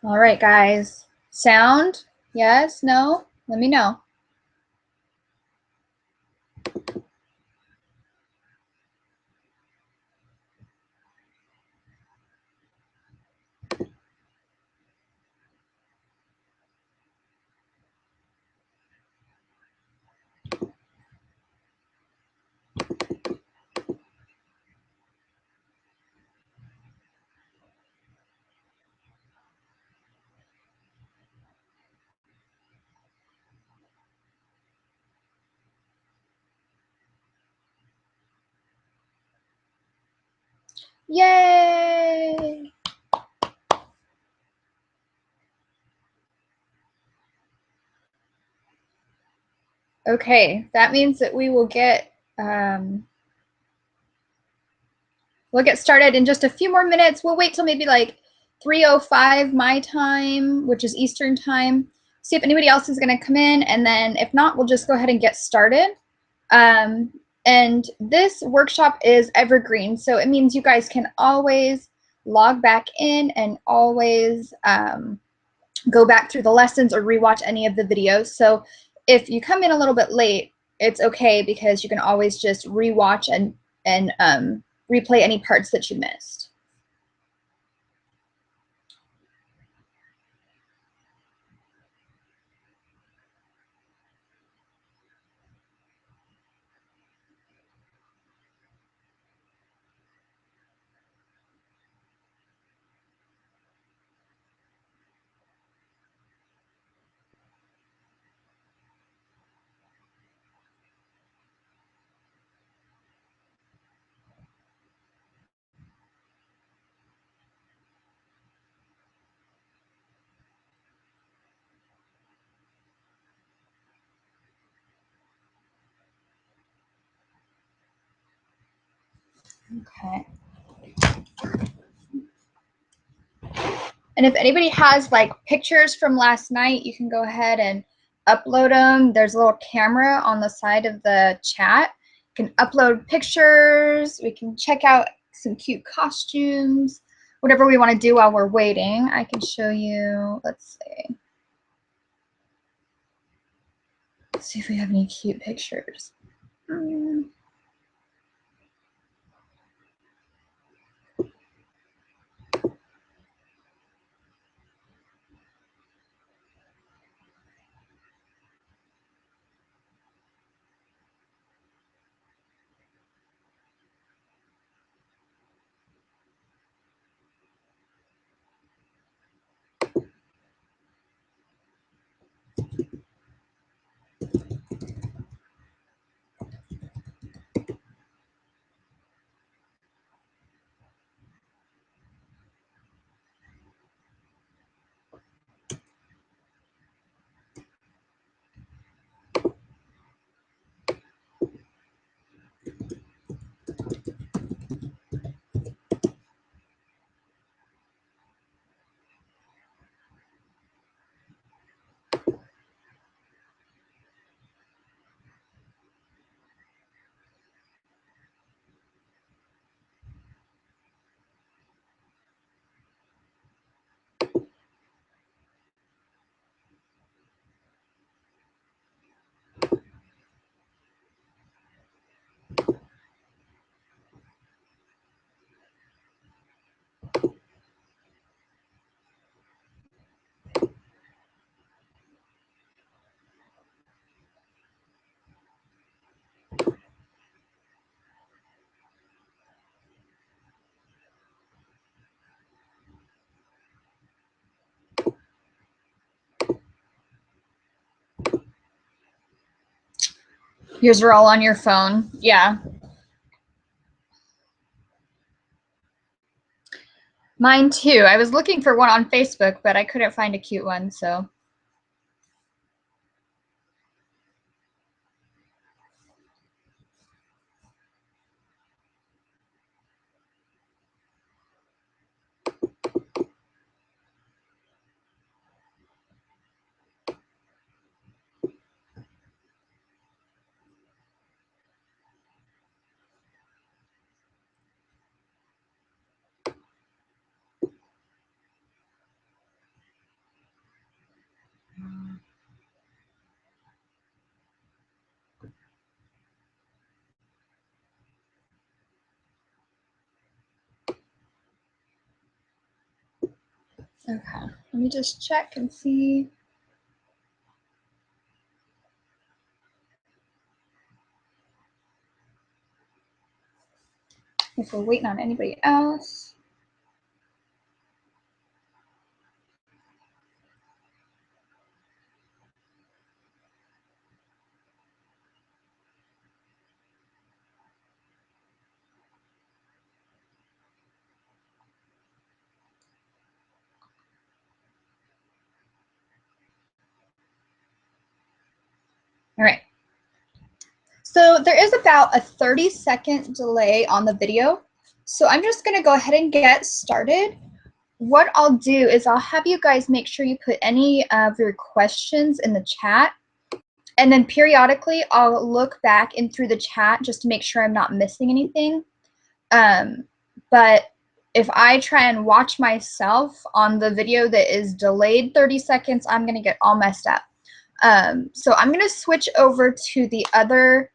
All right, guys. Sound? Yes? No? Let me know. Yay! Okay, that means that we will get we'll get started in just a few more minutes. We'll wait till maybe like 3:05 my time, which is Eastern time. See if anybody else is going to come in, and then if not, we'll just go ahead and get started. And this workshop is evergreen, so it means you guys can always log back in and always go back through the lessons or rewatch any of the videos. So if you come in a little bit late, it's okay because you can always just rewatch and replay any parts that you missed. Okay. And if anybody has like pictures from last night, you can go ahead and upload them. There's a little camera on the side of the chat. You can upload pictures. We can check out some cute costumes, whatever we want to do while we're waiting. I can show you, let's see. Let's see if we have any cute pictures. Yours are all on your phone. Yeah. Mine too. I was looking for one on Facebook, but I couldn't find a cute one, so. Okay, let me just check and see. If we're waiting on anybody else. All right. So there is about a 30-second delay on the video. So I'm just going to go ahead and get started. What I'll do is I'll have you guys make sure you put any of your questions in the chat. And then periodically I'll look back in through the chat just to make sure I'm not missing anything. But if I try and watch myself on the video that is delayed 30 seconds, I'm going to get all messed up. So I'm going to switch over to the other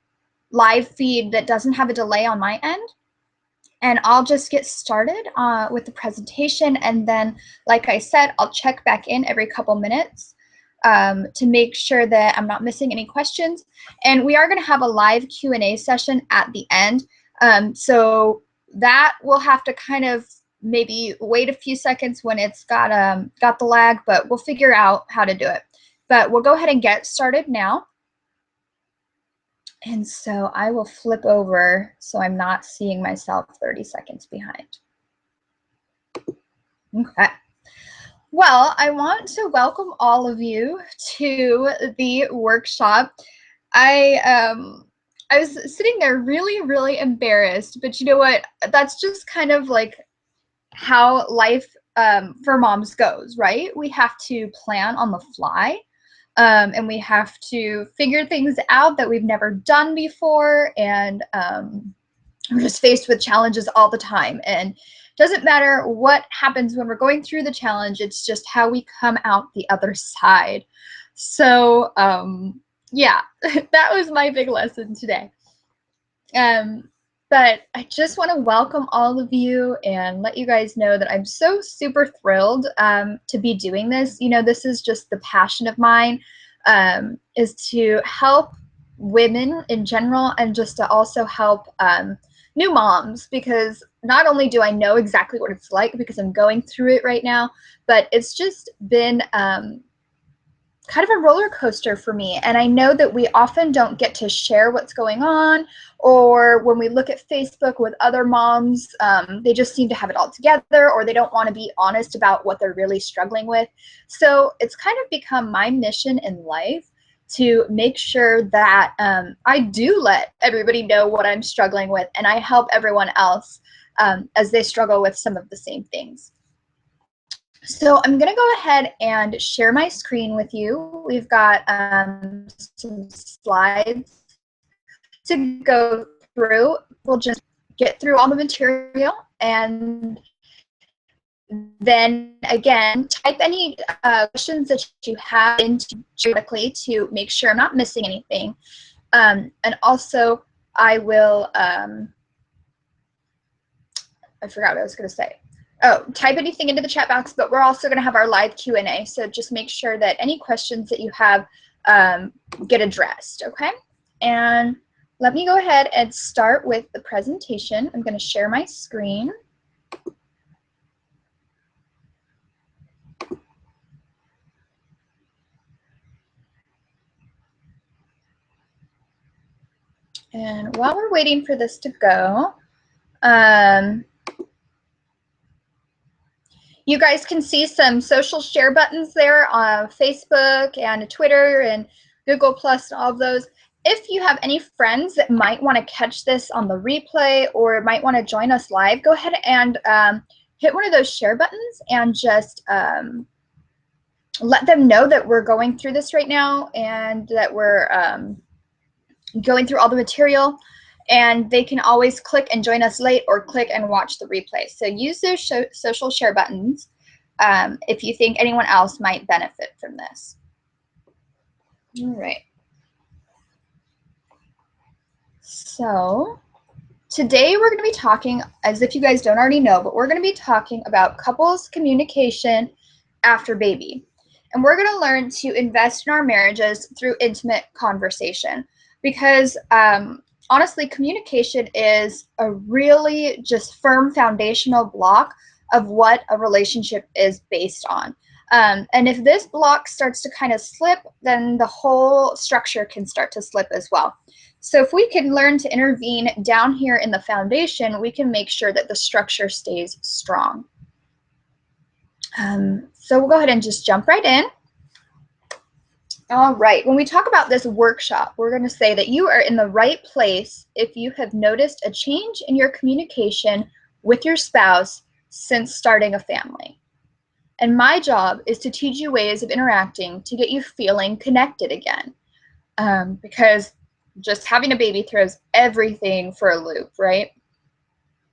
live feed that doesn't have a delay on my end. And I'll just get started with the presentation. And then, like I said, I'll check back in every couple minutes to make sure that I'm not missing any questions. And we are going to have a live Q&A session at the end. So that will have to kind of maybe wait a few seconds when it's got the lag, but we'll figure out how to do it. But we'll go ahead and get started now. And so I will flip over so I'm not seeing myself 30 seconds behind. Okay. Well, I want to welcome all of you to the workshop. I was sitting there really embarrassed, but you know what? That's just kind of like how life for moms goes, right? We have to plan on the fly. And we have to figure things out that we've never done before, and we're just faced with challenges all the time. And it doesn't matter what happens when we're going through the challenge, it's just how we come out the other side. So yeah, that was my big lesson today. But I just want to welcome all of you and let you guys know that I'm so super thrilled to be doing this. You know, this is just the passion of mine, is to help women in general and just to also help new moms, because not only do I know exactly what it's like because I'm going through it right now, but it's just been kind of a roller coaster for me. And I know that we often don't get to share what's going on, or when we look at Facebook with other moms, they just seem to have it all together, or they don't want to be honest about what they're really struggling with. So it's kind of become my mission in life to make sure that I do let everybody know what I'm struggling with, and I help everyone else as they struggle with some of the same things. So I'm going to go ahead and share my screen with you. We've got some slides to go through. We'll just get through all the material, and then again, type any questions that you have into directly to make sure I'm not missing anything. And also, I will, I forgot what I was going to say. Oh, type anything into the chat box, but we're also going to have our live Q&A. So just make sure that any questions that you have get addressed, okay? And let me go ahead and start with the presentation. I'm going to share my screen. And while we're waiting for this to go, you guys can see some social share buttons there on Facebook and Twitter and Google Plus and all of those. If you have any friends that might want to catch this on the replay or might want to join us live, go ahead and hit one of those share buttons and just let them know that we're going through this right now and that we're going through all the material. And they can always click and join us late or click and watch the replay. So use those social share buttons if you think anyone else might benefit from this. All right. So today we're going to be talking, as if you guys don't already know, but we're going to be talking about couples communication after baby. And we're going to learn to invest in our marriages through intimate conversation because honestly, communication is a really just firm foundational block of what a relationship is based on. And if this block starts to kind of slip, then the whole structure can start to slip as well. So if we can learn to intervene down here in the foundation, we can make sure that the structure stays strong. So we'll go ahead and just jump right in. All right, when we talk about this workshop, we're going to say that you are in the right place if you have noticed a change in your communication with your spouse since starting a family. And my job is to teach you ways of interacting to get you feeling connected again. Because just having a baby throws everything for a loop, right?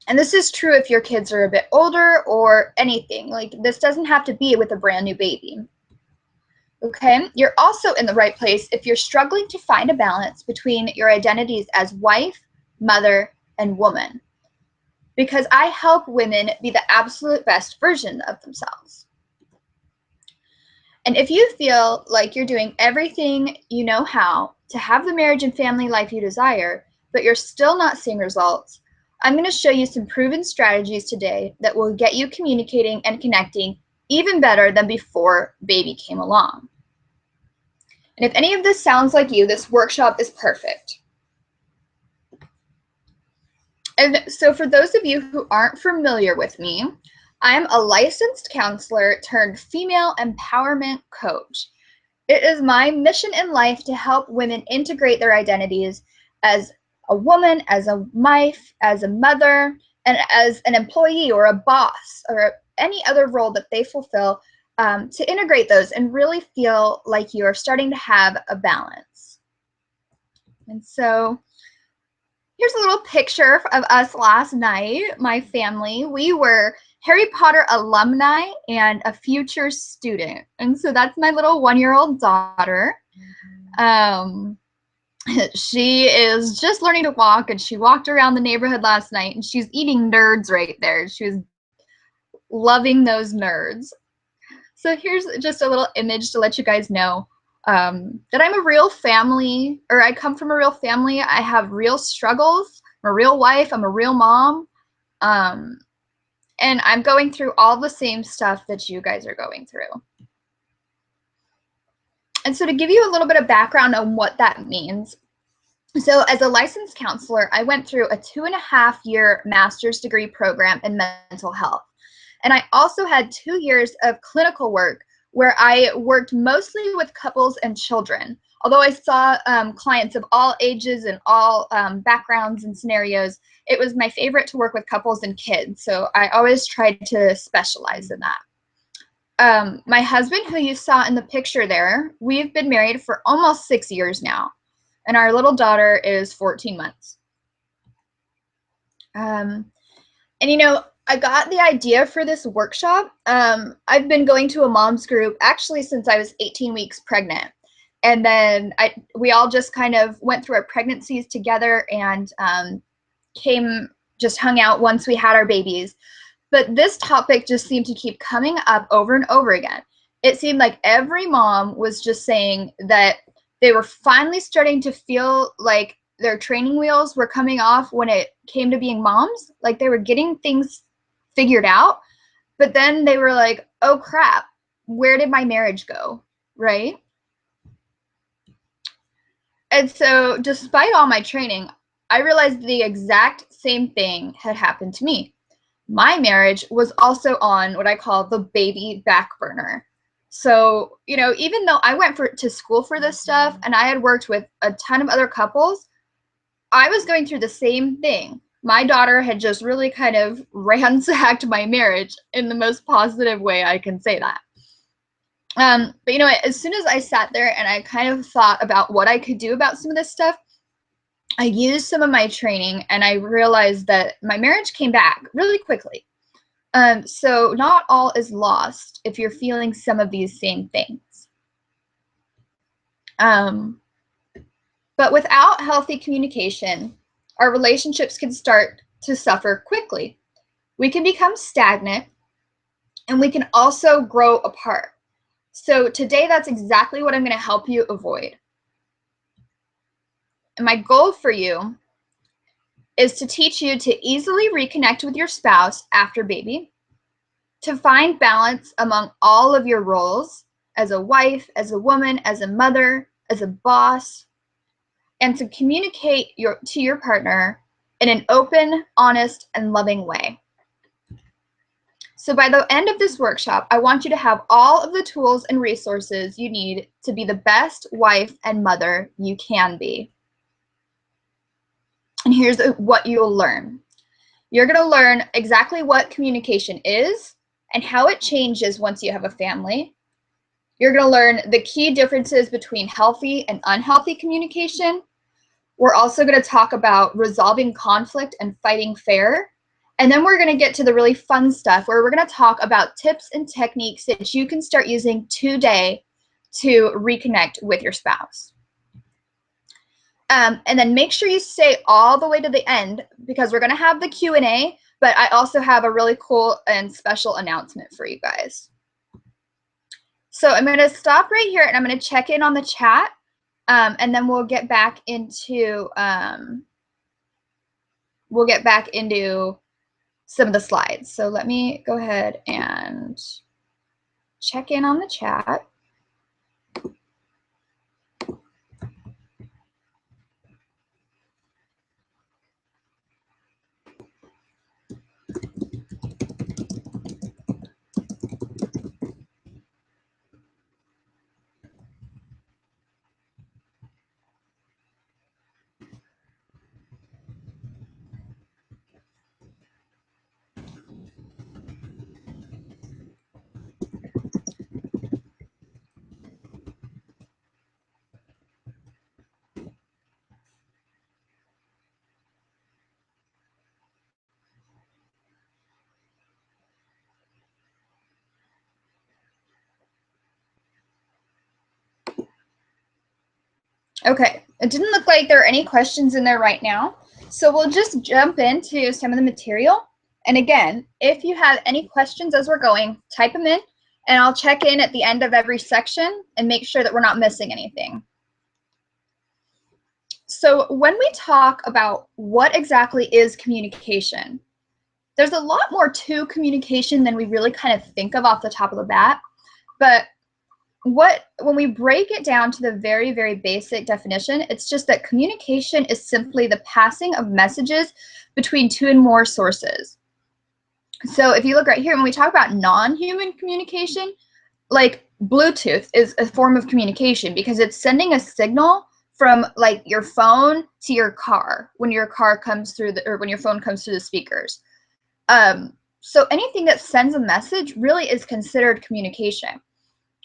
And this is true if your kids are a bit older or anything. Like, this doesn't have to be with a brand new baby. Okay, you're also in the right place if you're struggling to find a balance between your identities as wife, mother, and woman. Because I help women be the absolute best version of themselves. And if you feel like you're doing everything you know how to have the marriage and family life you desire, but you're still not seeing results, I'm going to show you some proven strategies today that will get you communicating and connecting even better than before baby came along. And if any of this sounds like you, this workshop is perfect. And so for those of you who aren't familiar with me, I'm a licensed counselor turned female empowerment coach. It is my mission in life to help women integrate their identities as a woman, as a wife, as a mother, and as an employee or a boss or any other role that they fulfill, to integrate those and really feel like you are starting to have a balance. And so here's a little picture of us last night, my family. We were Harry Potter alumni and a future student. And so that's my little 1-year-old daughter. She is just learning to walk, and she walked around the neighborhood last night, and she's eating nerds right there. She was loving those nerds. So here's just a little image to let you guys know that I'm a real family, or I come from a real family. I have real struggles. I'm a real wife. I'm a real mom. And I'm going through all the same stuff that you guys are going through. And so to give you a little bit of background on what that means, so as a licensed counselor, I went through a 2.5-year master's degree program in mental health. And I also had 2 years of clinical work where I worked mostly with couples and children. Although I saw clients of all ages and all backgrounds and scenarios, it was my favorite to work with couples and kids. So I always tried to specialize in that. My husband, who you saw in the picture there, we've been married for almost 6 years now. And our little daughter is 14 months. And you know, I got the idea for this workshop. I've been going to a mom's group actually since I was 18 weeks pregnant. And then we all just kind of went through our pregnancies together and just hung out once we had our babies. But this topic just seemed to keep coming up over and over again. It seemed like every mom was just saying that they were finally starting to feel like their training wheels were coming off when it came to being moms. Like they were getting things figured out, but then they were like, oh crap, where did my marriage go, right? And so despite all my training, I realized the exact same thing had happened to me. My marriage was also on what I call the baby back burner. So, you know, even though I went to school for this stuff and I had worked with a ton of other couples, I was going through the same thing. My daughter had just really kind of ransacked my marriage in the most positive way I can say that. But you know, as soon as I sat there and I kind of thought about what I could do about some of this stuff, I used some of my training and I realized that my marriage came back really quickly. So not all is lost if you're feeling some of these same things. But without healthy communication, our relationships can start to suffer quickly. We can become stagnant, And we can also grow apart. So today, that's exactly what I'm going to help you avoid. And my goal for you is to teach you to easily reconnect with your spouse after baby, to find balance among all of your roles as a wife, as a woman, as a mother, as a boss, and to communicate to your partner in an open, honest, and loving way. So by the end of this workshop, I want you to have all of the tools and resources you need to be the best wife and mother you can be. And here's what you'll learn. You're going to learn exactly what communication is and how it changes once you have a family. You're going to learn the key differences between healthy and unhealthy communication. We're also going to talk about resolving conflict and fighting fair. And then we're going to get to the really fun stuff where we're going to talk about tips and techniques that you can start using today to reconnect with your spouse. And then make sure you stay all the way to the end because we're going to have the Q&A, but I also have a really cool and special announcement for you guys. So I'm going to stop right here and I'm going to check in on the chat, and then we'll get back into some of the slides. So let me go ahead and check in on the chat. Okay, it didn't look like there are any questions in there right now. So we'll just jump into some of the material. And again, if you have any questions as we're going, type them in and I'll check in at the end of every section and make sure that we're not missing anything. So when we talk about what exactly is communication, there's a lot more to communication than we really kind of think of off the top of the bat. But when we break it down to the very, very basic definition, it's just that communication is simply the passing of messages between two and more sources. So if you look right here, when we talk about non-human communication, like Bluetooth is a form of communication because it's sending a signal from like your phone to your car when your car comes through or when your phone comes through the speakers. So anything that sends a message really is considered communication.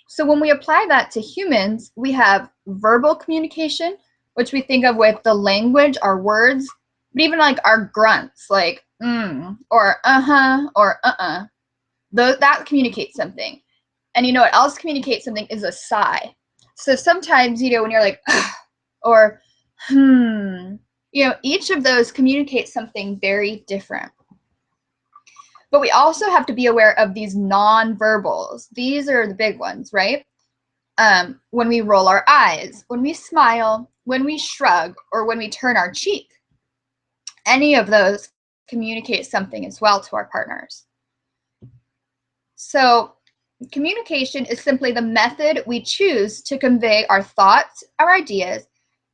So when we apply that to humans, we have verbal communication, which we think of with the language, our words, but even like our grunts, like or uh-huh or uh-uh. That communicates something. And you know what else communicates something is a sigh. So sometimes, you know, when you're like, or you know, each of those communicates something very different. But we also have to be aware of these non-verbals. These are the big ones, right? When we roll our eyes, when we smile, when we shrug, or when we turn our cheek. Any of those communicate something as well to our partners. So communication is simply the method we choose to convey our thoughts, our ideas,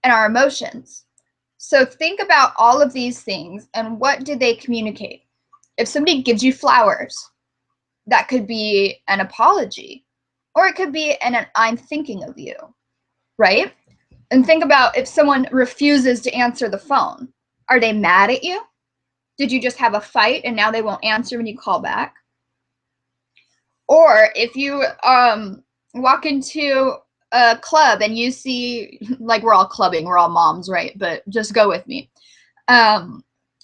and our emotions. So think about all of these things and what do they communicate? If somebody gives you flowers, that could be an apology, or it could be an I'm thinking of you, right? And think about if someone refuses to answer the phone. Are they mad at you? Did you just have a fight and now they won't answer when you call back? Or if you walk into a club and you see, like we're all clubbing, we're all moms, right? But just go with me.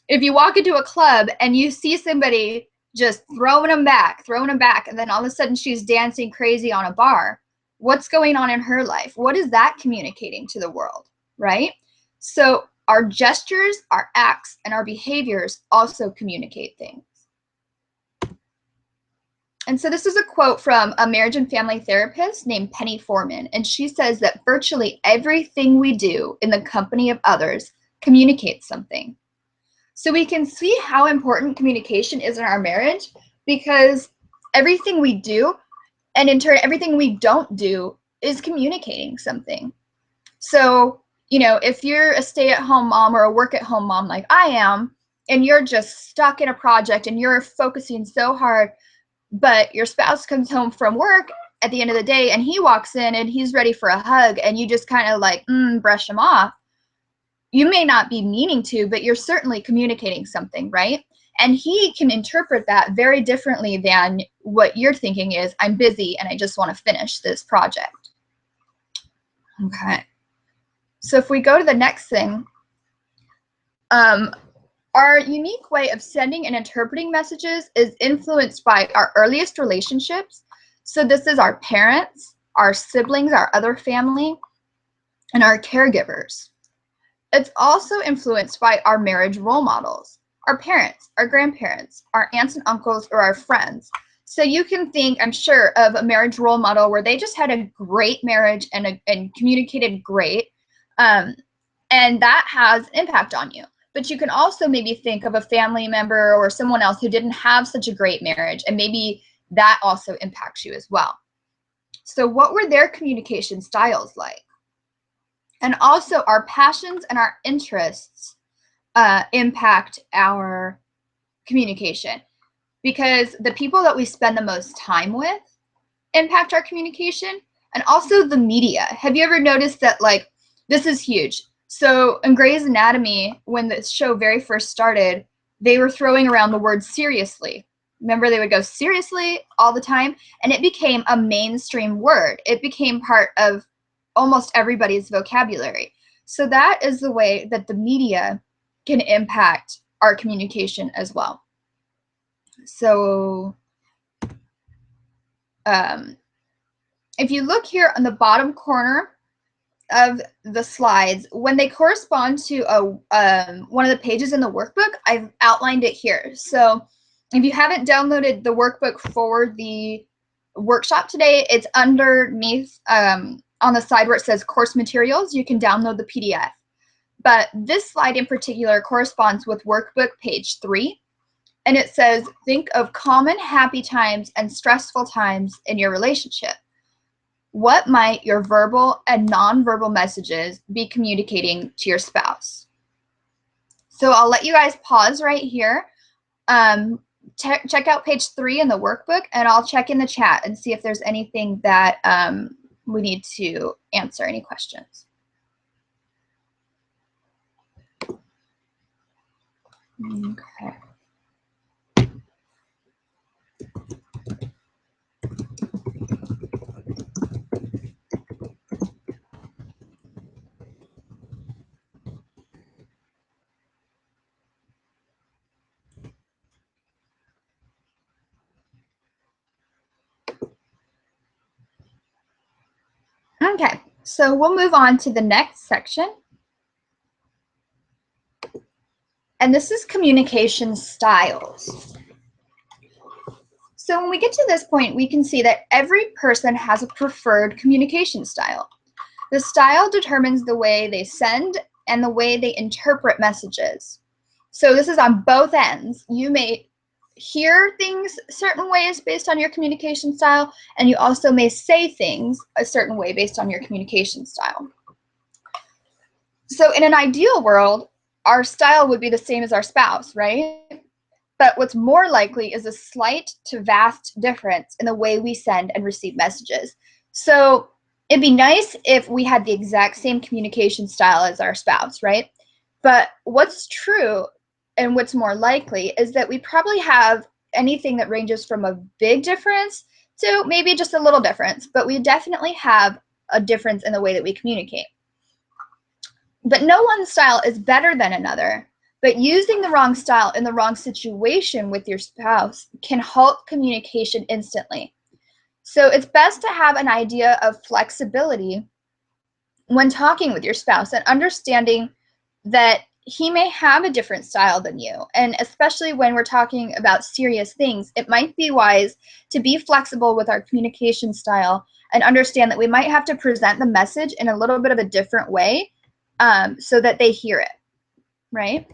If you walk into a club and you see somebody just throwing them back, and then all of a sudden she's dancing crazy on a bar, what's going on in her life? What is that communicating to the world, right? So our gestures, our acts, and our behaviors also communicate things. And so this is a quote from a marriage and family therapist named Penny Foreman. And she says that virtually everything we do in the company of others communicates something. So we can see how important communication is in our marriage, because everything we do, and in turn, everything we don't do, is communicating something. So, you know, if you're a stay-at-home mom or a work-at-home mom like I am, and you're just stuck in a project and you're focusing so hard, but your spouse comes home from work at the end of the day and he walks in and he's ready for a hug, and you just kind of like brush him off, you may not be meaning to, but you're certainly communicating something, right? And he can interpret that very differently than what you're thinking is, I'm busy and I just want to finish this project. Okay. So if we go to the next thing, our unique way of sending and interpreting messages is influenced by our earliest relationships. So this is our parents, our siblings, our other family, and our caregivers. It's also influenced by our marriage role models, our parents, our grandparents, our aunts and uncles, or our friends. So you can think, I'm sure, of a marriage role model where they just had a great marriage and communicated great, and that has impact on you. But you can also maybe think of a family member or someone else who didn't have such a great marriage, and maybe that also impacts you as well. So what were their communication styles like? And also our passions and our interests impact our communication, because the people that we spend the most time with impact our communication, and also the media. Have you ever noticed that, like, this is huge? So in Grey's Anatomy, when the show very first started, they were throwing around the word seriously. Remember, they would go seriously all the time, and it became a mainstream word. It became part of almost everybody's vocabulary. So that is the way that the media can impact our communication as well. So if you look here on the bottom corner of the slides, when they correspond to one of the pages in the workbook, I've outlined it here. So if you haven't downloaded the workbook for the workshop today, it's underneath on the side where it says course materials. You can download the PDF. But this slide in particular corresponds with workbook page 3. And it says, think of common happy times and stressful times in your relationship. What might your verbal and nonverbal messages be communicating to your spouse? So I'll let you guys pause right here. Check out page 3 in the workbook, and I'll check in the chat and see if there's anything that we need to answer, any questions. Okay. Okay, so we'll move on to the next section. And this is communication styles. So when we get to this point, we can see that every person has a preferred communication style. The style determines the way they send and the way they interpret messages. So this is on both ends. You may hear things certain ways based on your communication style, and you also may say things a certain way based on your communication style. So in an ideal world, our style would be the same as our spouse, right? But what's more likely is a slight to vast difference in the way we send and receive messages. So it'd be nice if we had the exact same communication style as our spouse, right? But what's true and what's more likely is that we probably have anything that ranges from a big difference to maybe just a little difference, but we definitely have a difference in the way that we communicate. But no one style is better than another. But using the wrong style in the wrong situation with your spouse can halt communication instantly. So it's best to have an idea of flexibility when talking with your spouse, and understanding that he may have a different style than you. And especially when we're talking about serious things, it might be wise to be flexible with our communication style and understand that we might have to present the message in a little bit of a different way so that they hear it, right?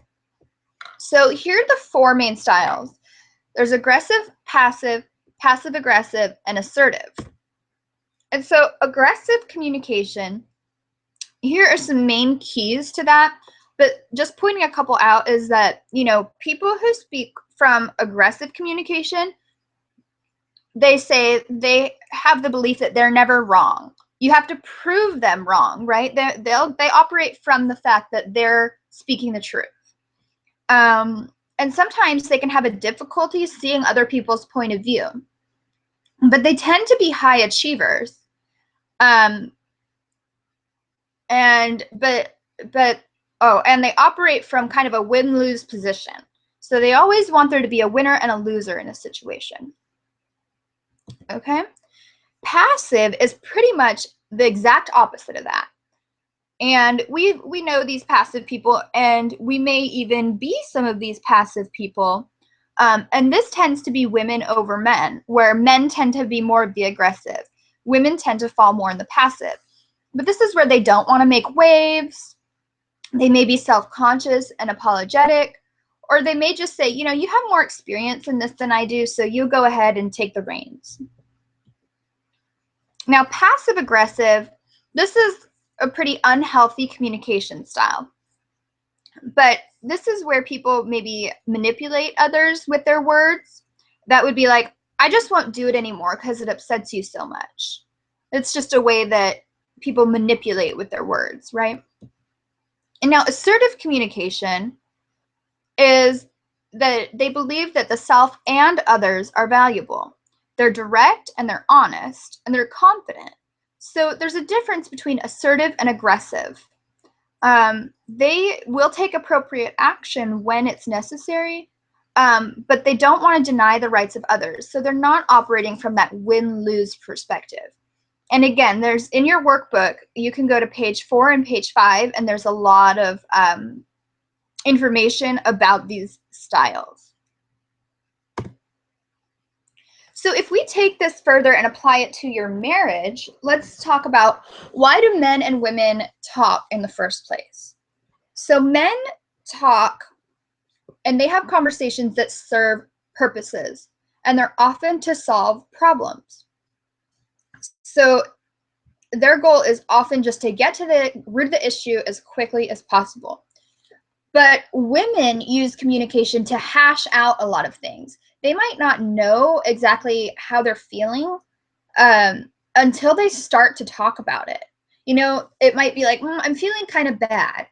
So here are the 4 main styles. There's aggressive, passive, passive-aggressive, and assertive. And so aggressive communication, here are some main keys to that. But just pointing a couple out is that, you know, people who speak from aggressive communication, they say they have the belief that they're never wrong. You have to prove them wrong, right? They operate from the fact that they're speaking the truth. And sometimes they can have a difficulty seeing other people's point of view. But they tend to be high achievers. And they operate from kind of a win-lose position. So they always want there to be a winner and a loser in a situation. Okay? Passive is pretty much the exact opposite of that. And we know these passive people, and we may even be some of these passive people. And this tends to be women over men, where men tend to be more of the aggressive. Women tend to fall more in the passive. But this is where they don't want to make waves. They may be self-conscious and apologetic, or they may just say, you know, you have more experience in this than I do, so you go ahead and take the reins. Now, passive-aggressive, this is a pretty unhealthy communication style. But this is where people maybe manipulate others with their words. That would be like, I just won't do it anymore because it upsets you so much. It's just a way that people manipulate with their words, right? And now assertive communication is that they believe that the self and others are valuable. They're direct and they're honest and they're confident. So there's a difference between assertive and aggressive. They will take appropriate action when it's necessary, but they don't want to deny the rights of others. So they're not operating from that win-lose perspective. And again, there's in your workbook, you can go to page 4 and page 5, and there's a lot of information about these styles. So if we take this further and apply it to your marriage, let's talk about, why do men and women talk in the first place? So men talk and they have conversations that serve purposes, and they're often to solve problems. So their goal is often just to get to the root of the issue as quickly as possible. But women use communication to hash out a lot of things. They might not know exactly how they're feeling until they start to talk about it. You know, it might be like, I'm feeling kind of bad.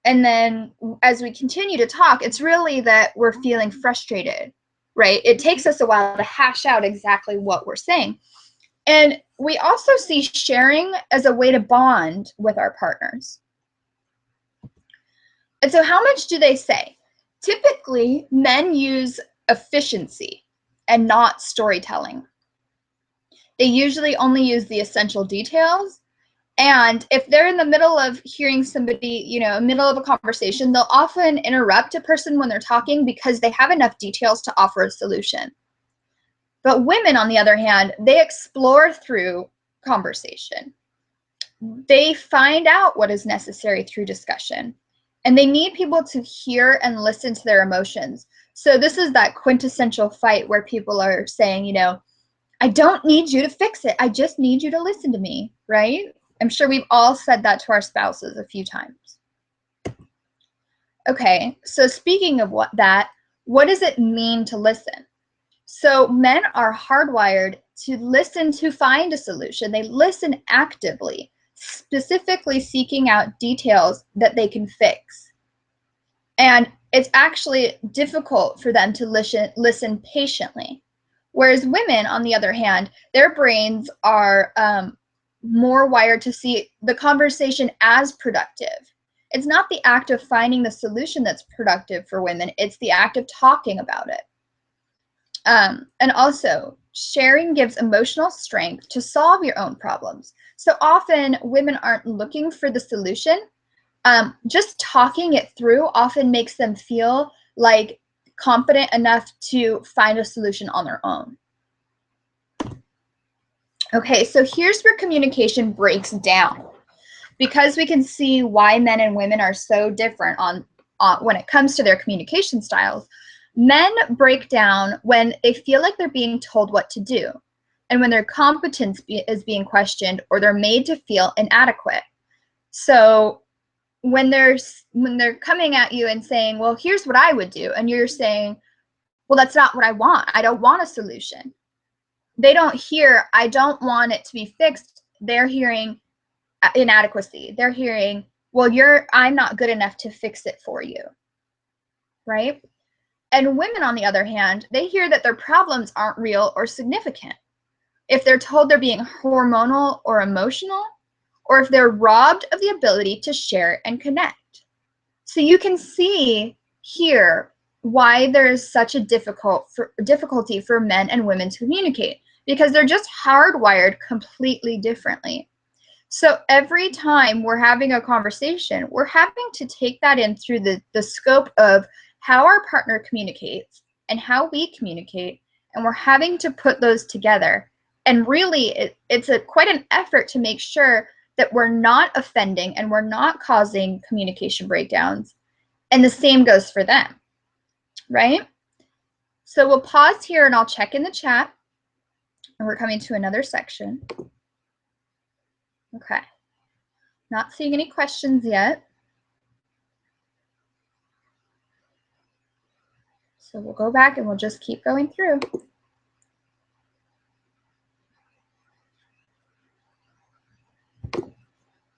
And then as we continue to talk, it's really that we're feeling frustrated, right? It takes us a while to hash out exactly what we're saying. And we also see sharing as a way to bond with our partners. And so how much do they say? Typically, men use efficiency and not storytelling. They usually only use the essential details. And if they're in the middle of hearing somebody, you know, middle of a conversation, they'll often interrupt a person when they're talking because they have enough details to offer a solution. But women, on the other hand, they explore through conversation. They find out what is necessary through discussion. And they need people to hear and listen to their emotions. So this is that quintessential fight where people are saying, you know, I don't need you to fix it. I just need you to listen to me, right? I'm sure we've all said that to our spouses a few times. Okay, so speaking of what does it mean to listen? So men are hardwired to listen to find a solution. They listen actively, specifically seeking out details that they can fix. And it's actually difficult for them to listen patiently. Whereas women, on the other hand, their brains are more wired to see the conversation as productive. It's not the act of finding the solution that's productive for women, it's the act of talking about it. And also, sharing gives emotional strength to solve your own problems. So often, women aren't looking for the solution, just talking it through often makes them feel like confident enough to find a solution on their own. Okay, so here's where communication breaks down. Because we can see why men and women are so different on when it comes to their communication styles, men break down when they feel like they're being told what to do, and when their competence is being questioned, or they're made to feel inadequate. So when they're coming at you and saying, well, here's what I would do, and you're saying, well, that's not what I want. I don't want a solution. They don't hear, I don't want it to be fixed. They're hearing inadequacy. They're hearing, well, I'm not good enough to fix it for you, right? And women, on the other hand, they hear that their problems aren't real or significant. If they're told they're being hormonal or emotional, or if they're robbed of the ability to share and connect. So you can see here why there is such a difficulty for men and women to communicate, because they're just hardwired completely differently. So every time we're having a conversation, we're having to take that in through the scope of how our partner communicates and how we communicate, and we're having to put those together. And really, it's quite an effort to make sure that we're not offending and we're not causing communication breakdowns. And the same goes for them, right? So we'll pause here and I'll check in the chat. And we're coming to another section. Okay. Not seeing any questions yet. So we'll go back and we'll just keep going through.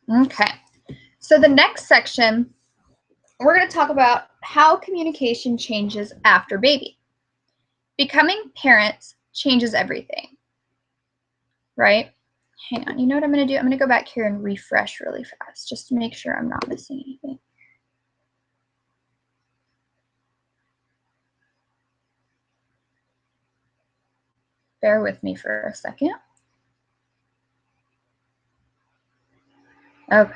Okay. So the next section, we're going to talk about how communication changes after baby. Becoming parents changes everything, right? Hang on, you know what I'm going to do? I'm going to go back here and refresh really fast just to make sure I'm not missing anything. Bear with me for a second. Okay.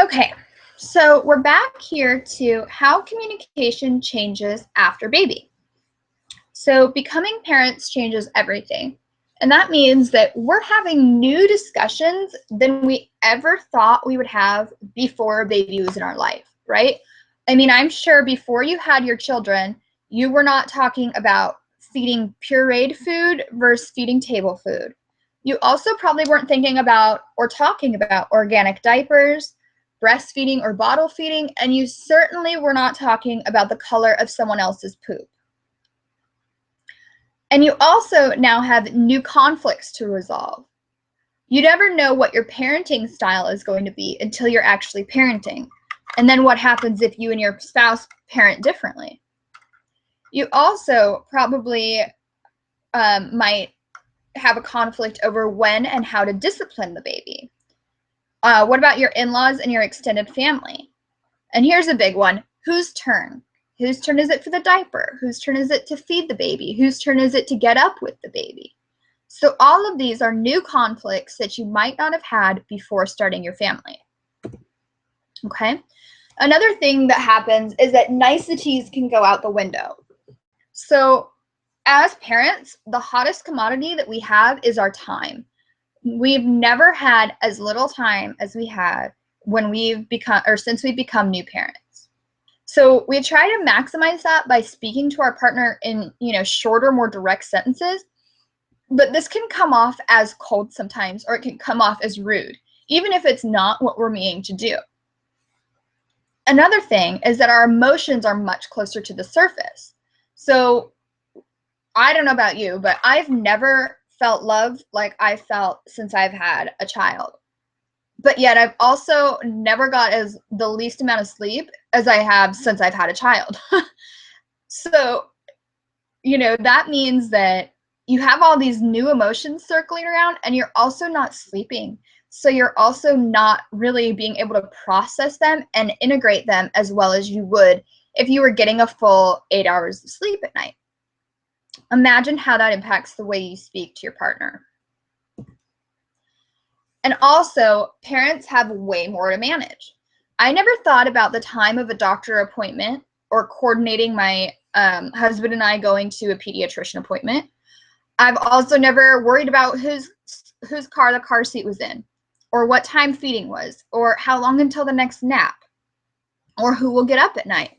Okay, so we're back here to how communication changes after baby. So becoming parents changes everything. And that means that we're having new discussions than we ever thought we would have before a baby was in our life, right? I mean, I'm sure before you had your children, you were not talking about feeding pureed food versus feeding table food. You also probably weren't thinking about or talking about organic diapers, breastfeeding or bottle feeding, and you certainly were not talking about the color of someone else's poop. And you also now have new conflicts to resolve. You never know what your parenting style is going to be until you're actually parenting. And then what happens if you and your spouse parent differently? You also probably might have a conflict over when and how to discipline the baby. What about your in-laws and your extended family? And here's a big one. Whose turn? Whose turn is it for the diaper? Whose turn is it to feed the baby? Whose turn is it to get up with the baby? So all of these are new conflicts that you might not have had before starting your family. Okay. Another thing that happens is that niceties can go out the window. So as parents, the hottest commodity that we have is our time. We've never had as little time as we had when we've become, or since we've become new parents. So we try to maximize that by speaking to our partner in, shorter, more direct sentences. But this can come off as cold sometimes, or it can come off as rude, even if it's not what we're meaning to do. Another thing is that our emotions are much closer to the surface. So I don't know about you, but I've never felt love like I felt since I've had a child. But yet I've also never got the least amount of sleep as I have since I've had a child. So, that means that you have all these new emotions circling around, and you're also not sleeping. So you're also not really being able to process them and integrate them as well as you would if you were getting a full 8 hours of sleep at night. Imagine how that impacts the way you speak to your partner. And also, parents have way more to manage. I never thought about the time of a doctor appointment or coordinating my husband and I going to a pediatrician appointment. I've also never worried about whose car the car seat was in, or what time feeding was, or how long until the next nap, or who will get up at night.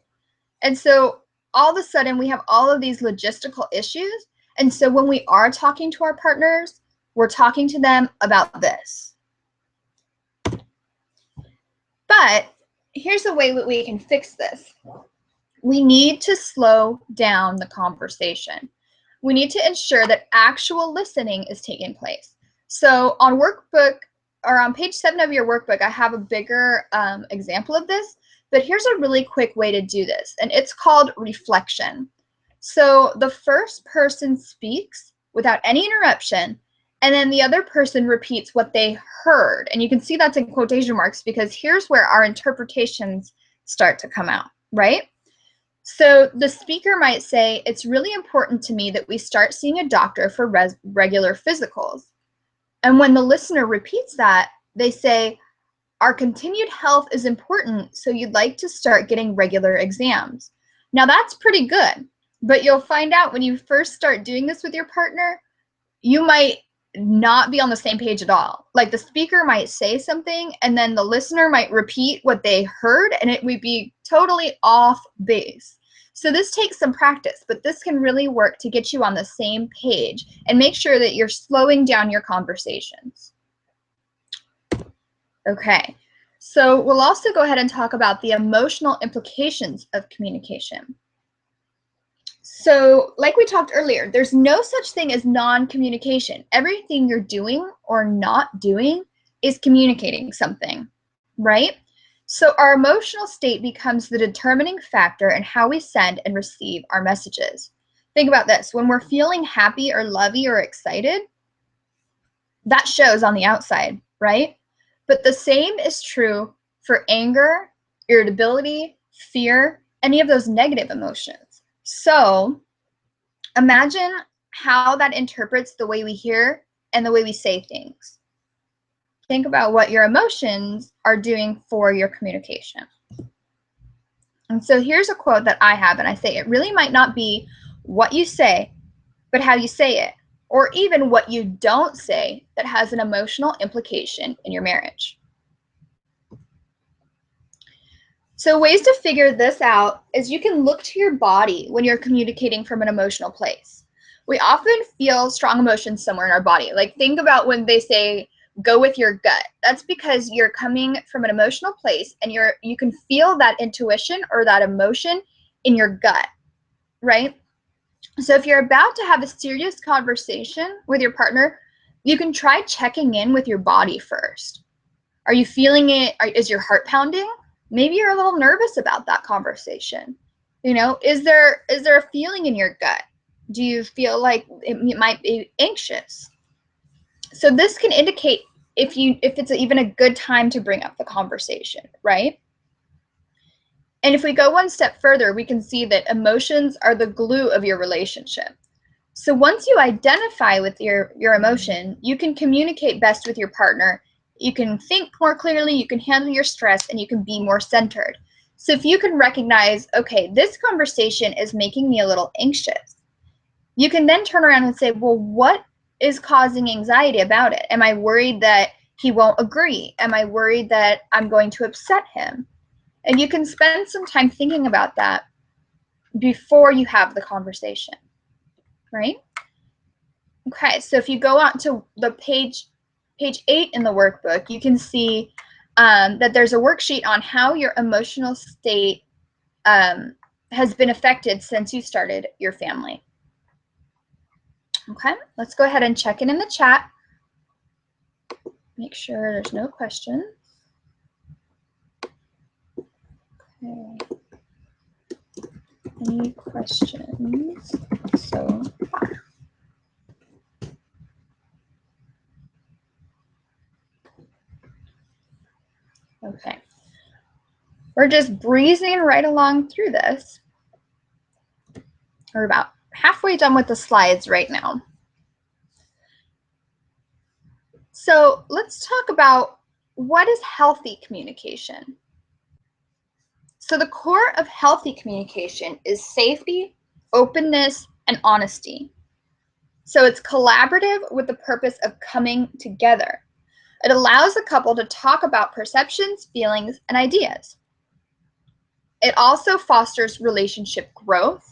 And so all of a sudden we have all of these logistical issues. And so when we are talking to our partners, we're talking to them about this. But here's a way that we can fix this. We need to slow down the conversation. We need to ensure that actual listening is taking place. So on workbook, or on page 7 of your workbook, I have a bigger example of this, but here's a really quick way to do this, and it's called reflection. So the first person speaks without any interruption, and then the other person repeats what they heard. And you can see that's in quotation marks because here's where our interpretations start to come out, right? So the speaker might say, it's really important to me that we start seeing a doctor for regular physicals. And when the listener repeats that, they say, our continued health is important, so you'd like to start getting regular exams. Now that's pretty good, but you'll find out when you first start doing this with your partner, you might not be on the same page at all. Like the speaker might say something and then the listener might repeat what they heard and it would be totally off base. So this takes some practice, but this can really work to get you on the same page and make sure that you're slowing down your conversations. Okay, so we'll also go ahead and talk about the emotional implications of communication. So like we talked earlier, there's no such thing as non-communication. Everything you're doing or not doing is communicating something, right? So our emotional state becomes the determining factor in how we send and receive our messages. Think about this. When we're feeling happy or lovey or excited, that shows on the outside, right? But the same is true for anger, irritability, fear, any of those negative emotions. So imagine how that interprets the way we hear and the way we say things. Think about what your emotions are doing for your communication. And so here's a quote that I have, and I say, it really might not be what you say, but how you say it, or even what you don't say that has an emotional implication in your marriage. So ways to figure this out is you can look to your body when you're communicating from an emotional place. We often feel strong emotions somewhere in our body. Like think about when they say, go with your gut. That's because you're coming from an emotional place and you can feel that intuition or that emotion in your gut, right? So if you're about to have a serious conversation with your partner, you can try checking in with your body first. Are you feeling it? Is your heart pounding? Maybe you're a little nervous about that conversation. You know, is there a feeling in your gut? Do you feel like it might be anxious? So this can indicate if it's even a good time to bring up the conversation, right? And if we go one step further, we can see that emotions are the glue of your relationship. So once you identify with your emotion, you can communicate best with your partner. You can think more clearly, you can handle your stress, and you can be more centered. So if you can recognize, okay, this conversation is making me a little anxious, you can then turn around and say, well, what is causing anxiety about it? Am I worried that he won't agree? Am I worried that I'm going to upset him? And you can spend some time thinking about that before you have the conversation, right? Okay, so if you go on to the page 8 in the workbook, you can see that there's a worksheet on how your emotional state has been affected since you started your family. Okay, let's go ahead and check in the chat. Make sure there's no questions. Okay. Any questions so far? Okay. Okay, so I'm going to We're just breezing right along through this. We're about halfway done with the slides right now. So let's talk about what is healthy communication. So the core of healthy communication is safety, openness, and honesty. So it's collaborative with the purpose of coming together. It allows the couple to talk about perceptions, feelings, and ideas. It also fosters relationship growth.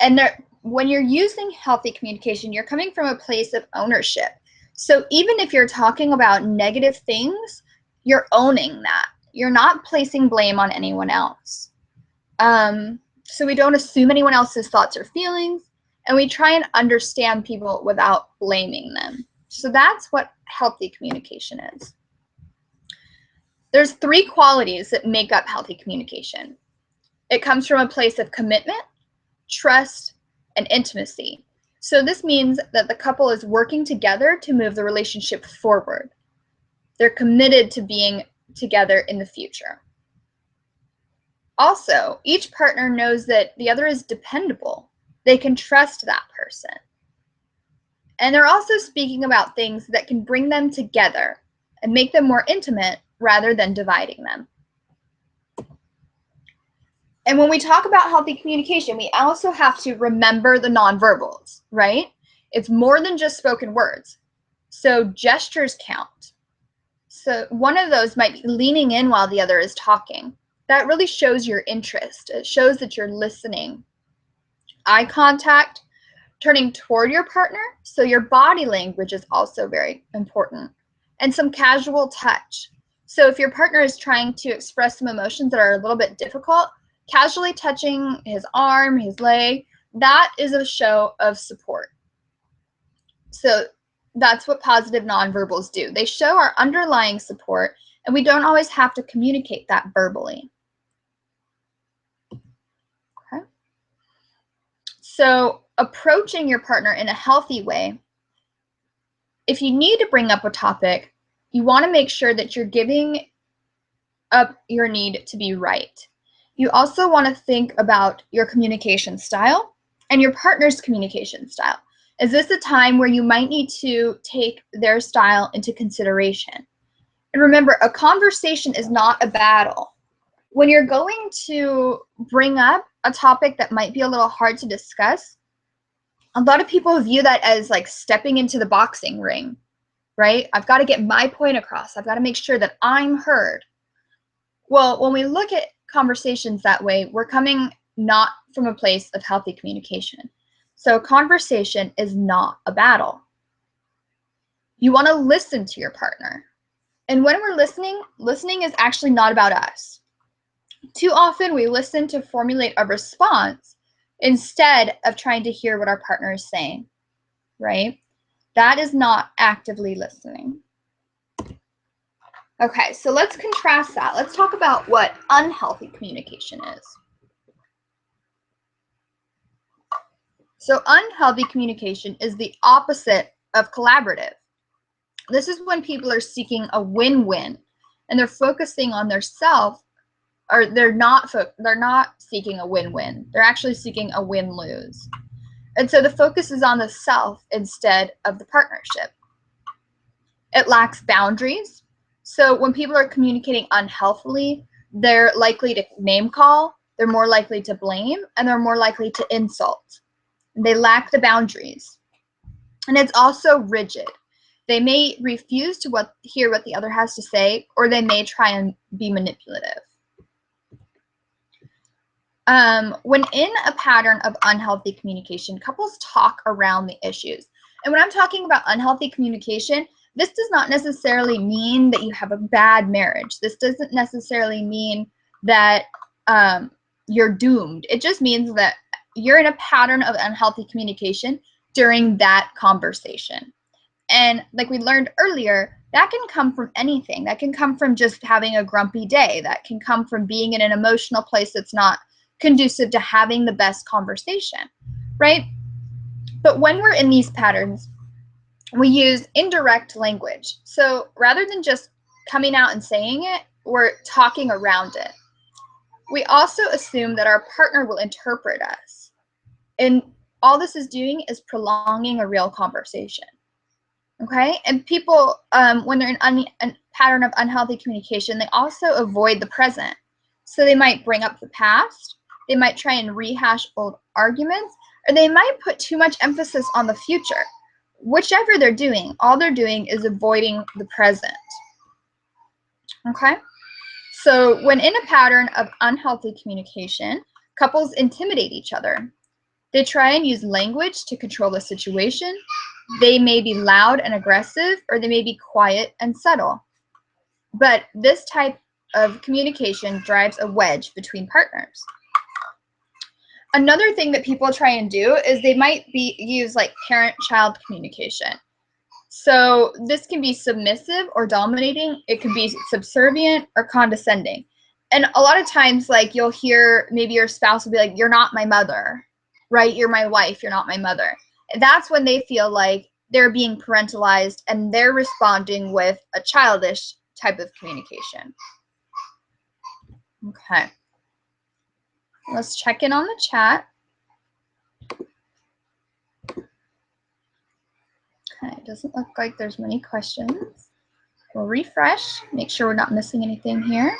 And when you're using healthy communication, you're coming from a place of ownership. So even if you're talking about negative things, you're owning that. You're not placing blame on anyone else. So we don't assume anyone else's thoughts or feelings, and we try and understand people without blaming them. So that's what healthy communication is. There's 3 qualities that make up healthy communication. It comes from a place of commitment, trust, and intimacy. So this means that the couple is working together to move the relationship forward. They're committed to being together in the future. Also, each partner knows that the other is dependable. They can trust that person. And they're also speaking about things that can bring them together and make them more intimate rather than dividing them. And when we talk about healthy communication, we also have to remember the nonverbals, right? It's more than just spoken words. So gestures count. So one of those might be leaning in while the other is talking. That really shows your interest. It shows that you're listening. Eye contact, turning toward your partner. So your body language is also very important. And some casual touch. So if your partner is trying to express some emotions that are a little bit difficult, casually touching his arm, his leg, that is a show of support. So that's what positive nonverbals do. They show our underlying support, and we don't always have to communicate that verbally. Okay. So approaching your partner in a healthy way, if you need to bring up a topic, you want to make sure that you're giving up your need to be right. You also want to think about your communication style and your partner's communication style. Is this a time where you might need to take their style into consideration? And remember, a conversation is not a battle. When you're going to bring up a topic that might be a little hard to discuss, a lot of people view that as like stepping into the boxing ring, right? I've got to get my point across. I've got to make sure that I'm heard. Well, when we look at conversations that way, we're coming not from a place of healthy communication. So conversation is not a battle. You want to listen to your partner. And when we're listening is actually not about us. Too often we listen to formulate a response instead of trying to hear what our partner is saying, right? That is not actively listening. Okay, so let's contrast that. Let's talk about what unhealthy communication is. So unhealthy communication is the opposite of collaborative. This is when people are seeking a win-win and they're focusing on their self, or they're not seeking a win-win. They're actually seeking a win-lose. And so the focus is on the self instead of the partnership. It lacks boundaries. So when people are communicating unhealthily, they're likely to name call, they're more likely to blame, and they're more likely to insult. They lack the boundaries. And it's also rigid. They may refuse to hear what the other has to say, or they may try and be manipulative. When in a pattern of unhealthy communication, couples talk around the issues. And when I'm talking about unhealthy communication, this does not necessarily mean that you have a bad marriage. This doesn't necessarily mean that you're doomed. It just means that you're in a pattern of unhealthy communication during that conversation. And like we learned earlier, that can come from anything. That can come from just having a grumpy day. That can come from being in an emotional place that's not conducive to having the best conversation, right? But when we're in these patterns, we use indirect language. So rather than just coming out and saying it, we're talking around it. We also assume that our partner will interpret us. And all this is doing is prolonging a real conversation. Okay? And people, when they're in a pattern of unhealthy communication, they also avoid the present. So they might bring up the past, they might try and rehash old arguments, or they might put too much emphasis on the future. Whichever they're doing, all they're doing is avoiding the present. Okay? So when in a pattern of unhealthy communication, couples intimidate each other. They try and use language to control the situation. They may be loud and aggressive, or they may be quiet and subtle. But this type of communication drives a wedge between partners. Another thing that people try and do is they might use like parent-child communication. So this can be submissive or dominating. It could be subservient or condescending. And a lot of times, like, you'll hear maybe your spouse will be like, "You're not my mother," right? "You're my wife, you're not my mother." That's when they feel like they're being parentalized and they're responding with a childish type of communication. Okay. Let's check in on the chat. Okay, it doesn't look like there's many questions. We'll refresh, make sure we're not missing anything here.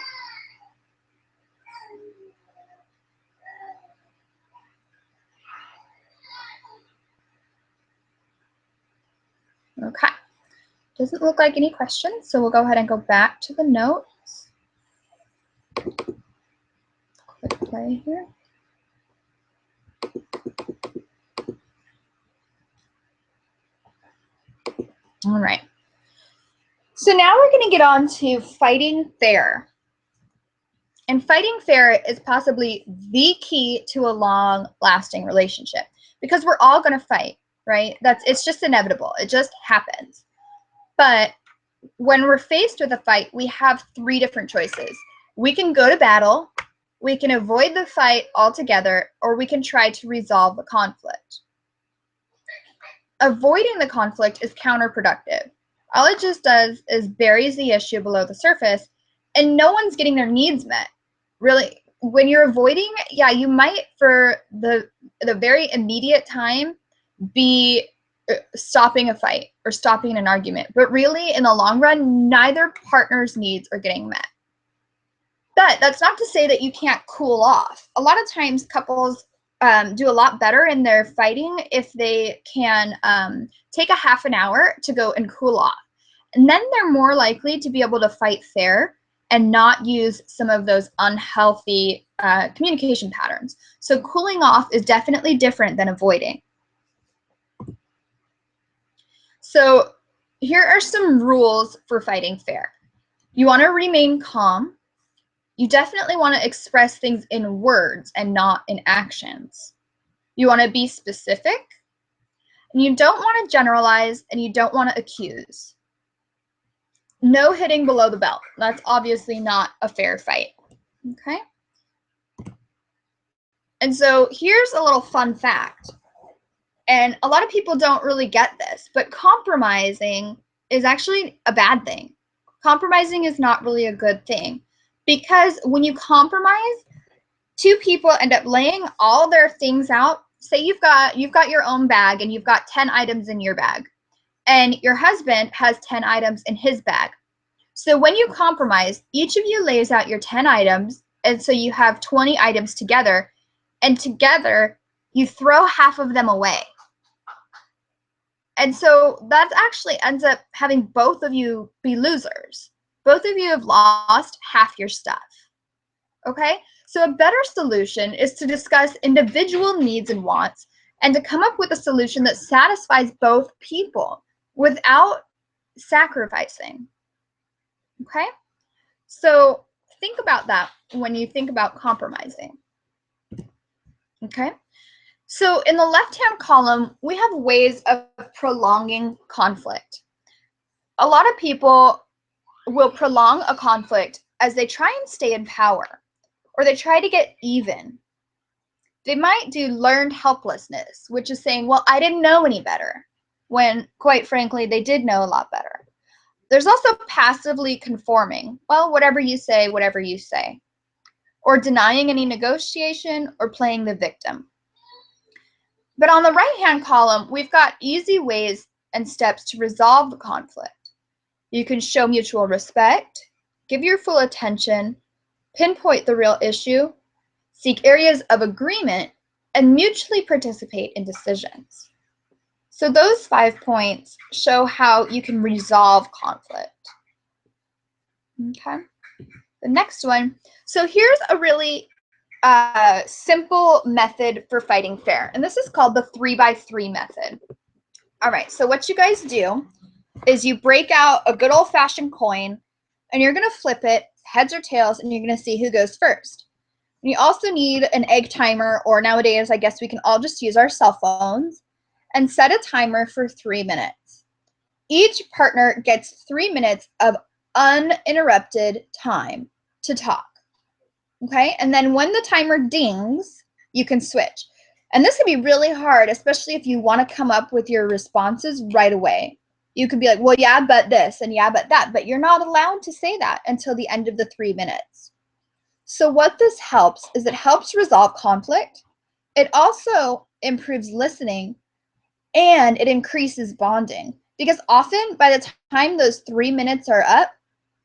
Okay, doesn't look like any questions, so we'll go ahead and go back to the notes. Click play here. All right. So now we're going to get on to fighting fair. And fighting fair is possibly the key to a long-lasting relationship, because we're all going to fight, right? It's just inevitable. It just happens. But when we're faced with a fight, we have three different choices. We can go to battle, we can avoid the fight altogether, or we can try to resolve the conflict. Avoiding the conflict is counterproductive. All it just does is buries the issue below the surface, and no one's getting their needs met. Really, when you're avoiding, yeah, you might for the very immediate time be stopping a fight or stopping an argument, but really in the long run, neither partner's needs are getting met. But that's not to say that you can't cool off. A lot of times couples do a lot better in their fighting if they can take a half an hour to go and cool off. And then they're more likely to be able to fight fair and not use some of those unhealthy communication patterns. So cooling off is definitely different than avoiding. So here are some rules for fighting fair. You want to remain calm. You definitely want to express things in words and not in actions. You want to be specific. And you don't want to generalize, and you don't want to accuse. No hitting below the belt. That's obviously not a fair fight. Okay? And so here's a little fun fact. And a lot of people don't really get this, but compromising is actually a bad thing. Compromising is not really a good thing, because when you compromise, two people end up laying all their things out. Say you've got your own bag and you've got 10 items in your bag, and your husband has 10 items in his bag. So when you compromise, each of you lays out your 10 items, and so you have 20 items together, and together you throw half of them away. And so that actually ends up having both of you be losers. Both of you have lost half your stuff. Okay? So a better solution is to discuss individual needs and wants and to come up with a solution that satisfies both people without sacrificing. Okay? So think about that when you think about compromising. Okay? So in the left-hand column, we have ways of prolonging conflict. A lot of people will prolong a conflict as they try and stay in power, or they try to get even. They might do learned helplessness, which is saying, well, I didn't know any better, when quite frankly, they did know a lot better. There's also passively conforming. Well, whatever you say, whatever you say. Or denying any negotiation or playing the victim. But on the right-hand column, we've got easy ways and steps to resolve the conflict. You can show mutual respect, give your full attention, pinpoint the real issue, seek areas of agreement, and mutually participate in decisions. So those 5 points show how you can resolve conflict. Okay, the next one. So here's a really simple method for fighting fair, and this is called the 3x3 method. All right, so what you guys do is you break out a good old-fashioned coin, and you're going to flip it heads or tails, and you're going to see who goes first. And you also need an egg timer, or nowadays I guess we can all just use our cell phones, and set a timer for 3 minutes. Each partner gets 3 minutes of uninterrupted time to talk. Okay, and then when the timer dings, you can switch. And this can be really hard, especially if you want to come up with your responses right away. You could be like, well, yeah, but this, and yeah, but that, but you're not allowed to say that until the end of the 3 minutes. So what this helps is it helps resolve conflict. It also improves listening, and it increases bonding. Because often by the time those 3 minutes are up,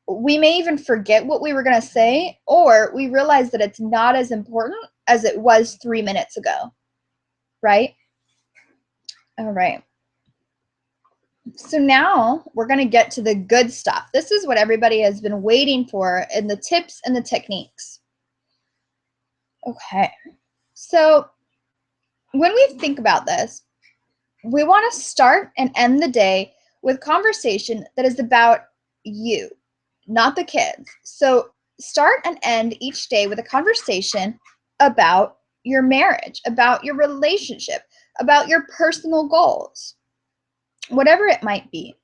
we may even forget what we were going to say, or we realize that it's not as important as it was 3 minutes ago, right? All right. So now we're going to get to the good stuff. This is what everybody has been waiting for in the tips and the techniques. Okay. So when we think about this, we want to start and end the day with conversation that is about you, not the kids. So start and end each day with a conversation about your marriage, about your relationship, about your personal goals, whatever it might be.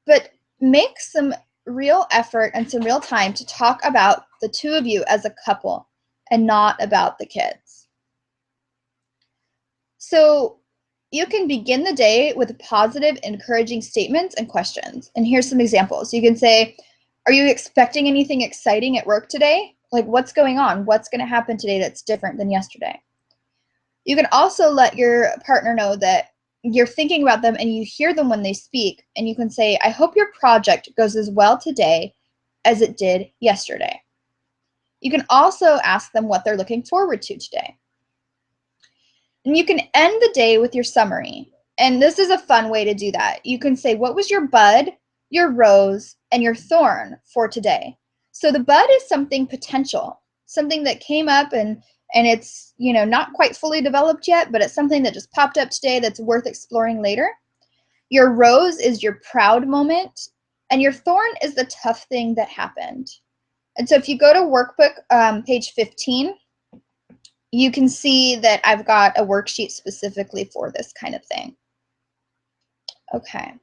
But make some real effort and some real time to talk about the two of you as a couple and not about the kids. So you can begin the day with positive, encouraging statements and questions. And here's some examples. You can say, are you expecting anything exciting at work today? Like, what's going on? What's going to happen today that's different than yesterday? You can also let your partner know that you're thinking about them and you hear them when they speak. And you can say, I hope your project goes as well today as it did yesterday. You can also ask them what they're looking forward to today. And you can end the day with your summary. And this is a fun way to do that. You can say, what was your bud, your rose, and your thorn for today? So the bud is something potential, something that came up and it's, you know, not quite fully developed yet, but it's something that just popped up today that's worth exploring later. Your rose is your proud moment, and your thorn is the tough thing that happened. And so if you go to workbook page 15, you can see that I've got a worksheet specifically for this kind of thing. Okay.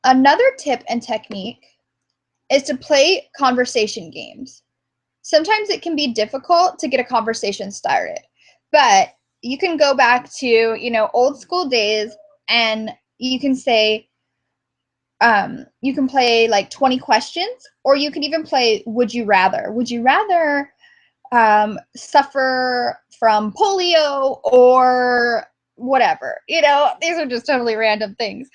Another tip and technique is to play conversation games. Sometimes it can be difficult to get a conversation started, but you can go back to, you know, old school days, and you can say, you can play like 20 questions, or you can even play would you rather. Would you rather suffer from polio or whatever? You know, these are just totally random things.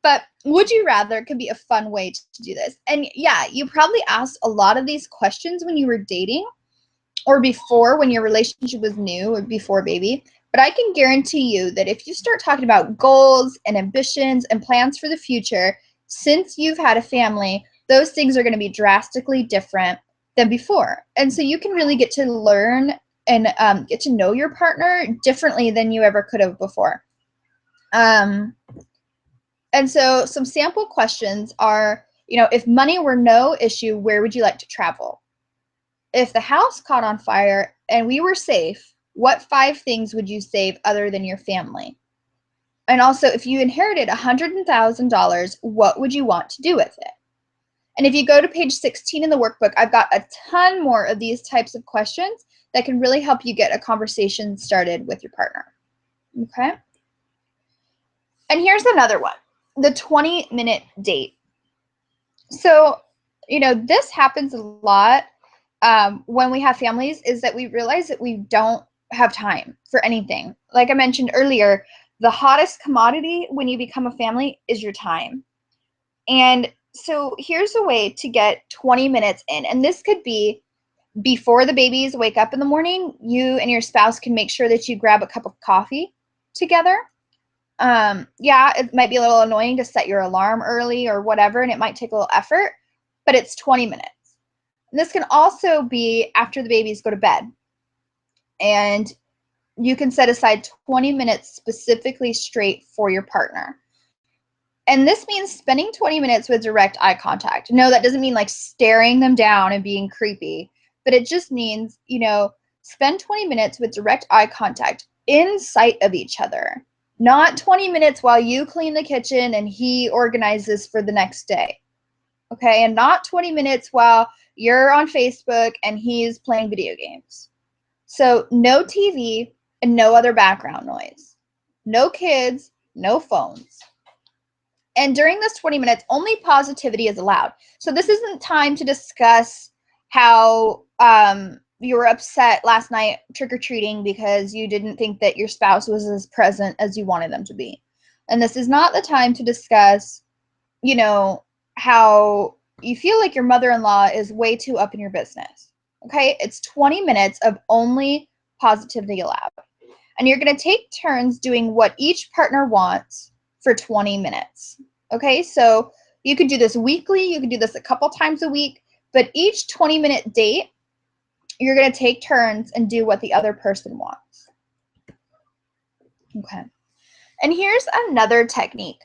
But would you rather could be a fun way to do this. And yeah, you probably asked a lot of these questions when you were dating or before, when your relationship was new or before baby. But I can guarantee you that if you start talking about goals and ambitions and plans for the future, since you've had a family, those things are going to be drastically different than before. And so you can really get to learn and get to know your partner differently than you ever could have before. And so some sample questions are, you know, if money were no issue, where would you like to travel? If the house caught on fire and we were safe, what 5 things would you save other than your family? And also, if you inherited $100,000, what would you want to do with it? And if you go to page 16 in the workbook, I've got a ton more of these types of questions that can really help you get a conversation started with your partner. Okay? And here's another one, the 20-minute date. So, this happens a lot when we have families, is that we realize that we don't have time for anything. Like I mentioned earlier, the hottest commodity when you become a family is your time. And so here's a way to get 20 minutes in. And this could be before the babies wake up in the morning. You and your spouse can make sure that you grab a cup of coffee together. Yeah, it might be a little annoying to set your alarm early or whatever, and it might take a little effort, but it's 20 minutes. And this can also be after the babies go to bed. And you can set aside 20 minutes specifically straight for your partner. And this means spending 20 minutes with direct eye contact. No, that doesn't mean like staring them down and being creepy, but it just means, spend 20 minutes with direct eye contact in sight of each other. Not 20 minutes while you clean the kitchen and he organizes for the next day. Okay, and not 20 minutes while you're on Facebook and he's playing video games. So no TV and no other background noise. No kids, no phones. And during this 20 minutes, only positivity is allowed. So this isn't time to discuss how you were upset last night trick-or-treating because you didn't think that your spouse was as present as you wanted them to be. And this is not the time to discuss, how you feel like your mother-in-law is way too up in your business. Okay? It's 20 minutes of only positivity allowed. And you're going to take turns doing what each partner wants for 20 minutes. Okay, so you could do this weekly, you could do this a couple times a week, but each 20-minute date, you're going to take turns and do what the other person wants. Okay, and here's another technique.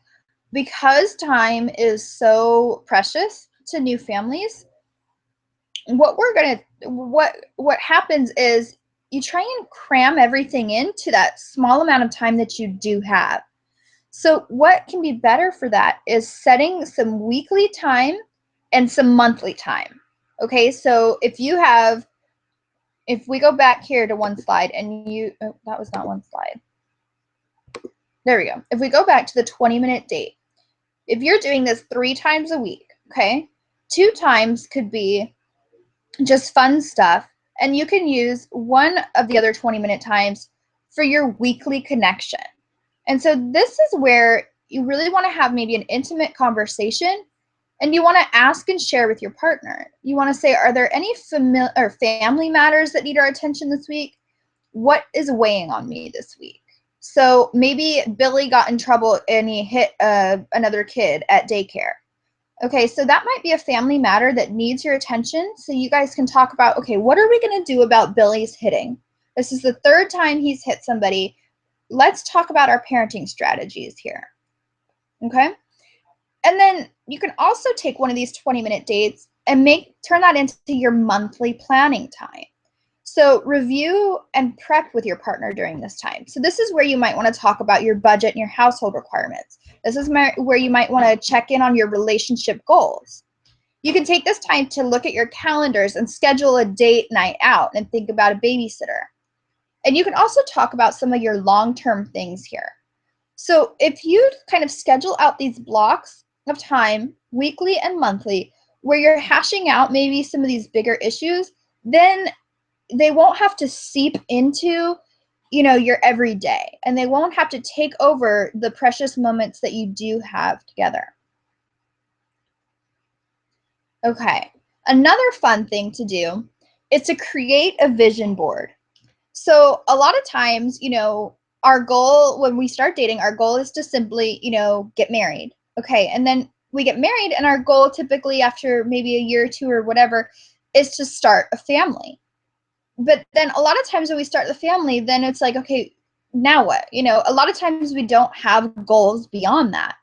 Because time is so precious to new families, what happens is you try and cram everything into that small amount of time that you do have. So what can be better for that is setting some weekly time and some monthly time. Okay, so if we go back here to one slide and that was not one slide. There we go. If we go back to the 20-minute date, if you're doing this 3 times a week, okay, 2 times could be just fun stuff, and you can use one of the other 20-minute times for your weekly connection. And so this is where you really want to have maybe an intimate conversation, and you want to ask and share with your partner. You want to say, are there any family matters that need our attention this week? What is weighing on me this week? So maybe Billy got in trouble and he hit another kid at daycare. Okay, so that might be a family matter that needs your attention. So you guys can talk about, okay, what are we going to do about Billy's hitting? This is the 3rd time he's hit somebody. Let's talk about our parenting strategies here. Okay? And then you can also take one of these 20-minute dates and turn that into your monthly planning time. So review and prep with your partner during this time. So this is where you might want to talk about your budget and your household requirements. This is where you might want to check in on your relationship goals. You can take this time to look at your calendars and schedule a date night out and think about a babysitter. And you can also talk about some of your long-term things here. So if you kind of schedule out these blocks of time, weekly and monthly, where you're hashing out maybe some of these bigger issues, then they won't have to seep into, your everyday, and they won't have to take over the precious moments that you do have together. Okay, another fun thing to do is to create a vision board. So a lot of times, our goal when we start dating, our goal is to simply, get married. Okay, and then we get married, and our goal typically after maybe a year or 2 or whatever is to start a family. But then a lot of times when we start the family, then it's like, okay, now what? A lot of times we don't have goals beyond that.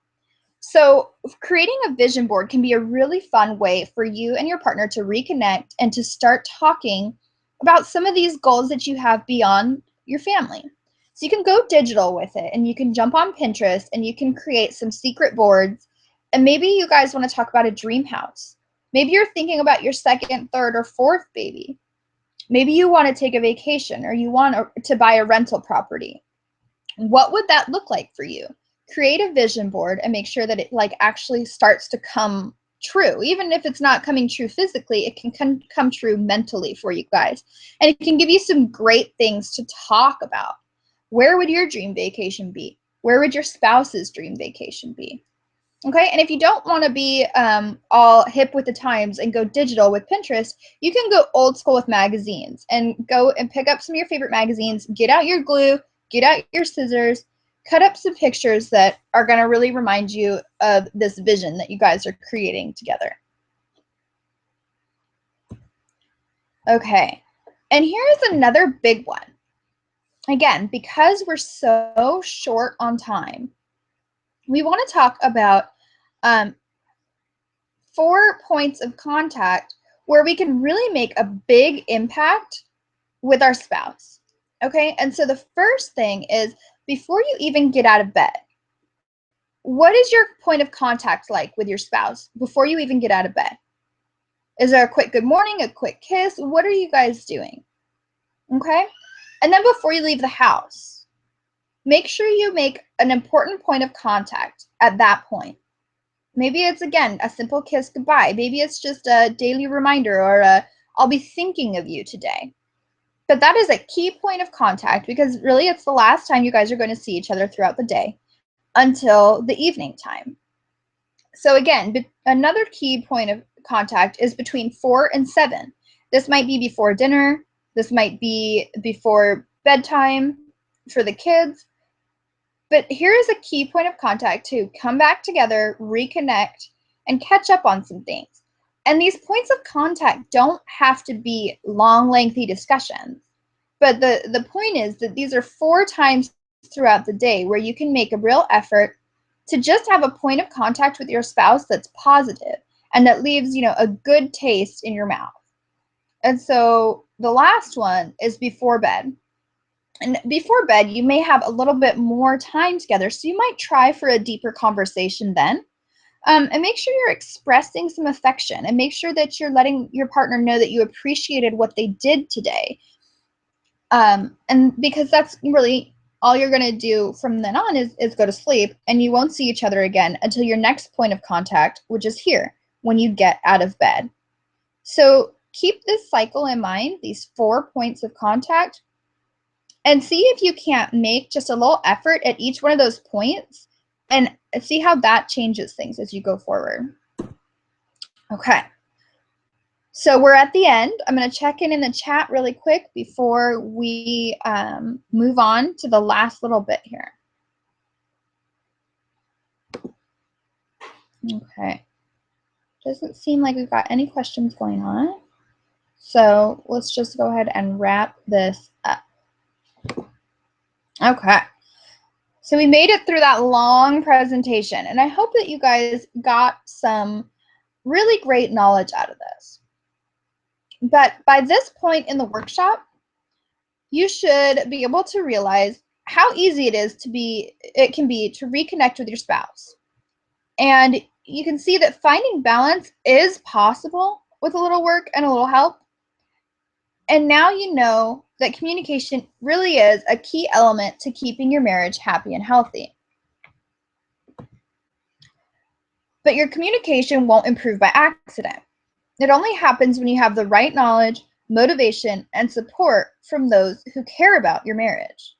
So creating a vision board can be a really fun way for you and your partner to reconnect and to start talking about some of these goals that you have beyond your family. So you can go digital with it, and you can jump on Pinterest and you can create some secret boards. And maybe you guys want to talk about a dream house. Maybe you're thinking about your 2nd, 3rd, or 4th baby. Maybe you want to take a vacation, or you want to buy a rental property. What would that look like for you? Create a vision board and make sure that it actually starts to come true. Even if it's not coming true physically, it can come true mentally for you guys. And it can give you some great things to talk about. Where would your dream vacation be? Where would your spouse's dream vacation be? Okay, and if you don't want to be all hip with the times and go digital with Pinterest, you can go old school with magazines and go and pick up some of your favorite magazines, get out your glue, get out your scissors, cut up some pictures that are going to really remind you of this vision that you guys are creating together. Okay, and here's another big one. Again, because we're so short on time, we want to talk about 4 points of contact where we can really make a big impact with our spouse. Okay, and so the first thing is, before you even get out of bed, what is your point of contact like with your spouse before you even get out of bed? Is there a quick good morning, a quick kiss? What are you guys doing? Okay, and then before you leave the house, make sure you make an important point of contact at that point. Maybe it's, again, a simple kiss goodbye. Maybe it's just a daily reminder, or a, I'll be thinking of you today. But that is a key point of contact, because really it's the last time you guys are going to see each other throughout the day until the evening time. So again, another key point of contact is between 4 and 7. This might be before dinner. This might be before bedtime for the kids. But here is a key point of contact to come back together, reconnect, and catch up on some things. And these points of contact don't have to be long, lengthy discussions. But the point is that these are 4 times throughout the day where you can make a real effort to just have a point of contact with your spouse that's positive and that leaves, a good taste in your mouth. And so the last one is before bed. And before bed, you may have a little bit more time together, so you might try for a deeper conversation then. And make sure you're expressing some affection, and make sure that you're letting your partner know that you appreciated what they did today. And because that's really all you're going to do from then on is go to sleep, and you won't see each other again until your next point of contact, which is here, when you get out of bed. So keep this cycle in mind, these 4 points of contact, and see if you can't make just a little effort at each one of those points and see how that changes things as you go forward. Okay. So we're at the end. I'm going to check in the chat really quick before we move on to the last little bit here. Okay. Doesn't seem like we've got any questions going on. So let's just go ahead and wrap this up. Okay. So we made it through that long presentation, and I hope that you guys got some really great knowledge out of this. But by this point in the workshop, you should be able to realize how easy it can be to reconnect with your spouse. And you can see that finding balance is possible with a little work and a little help. And now you know that communication really is a key element to keeping your marriage happy and healthy. But your communication won't improve by accident. It only happens when you have the right knowledge, motivation, and support from those who care about your marriage.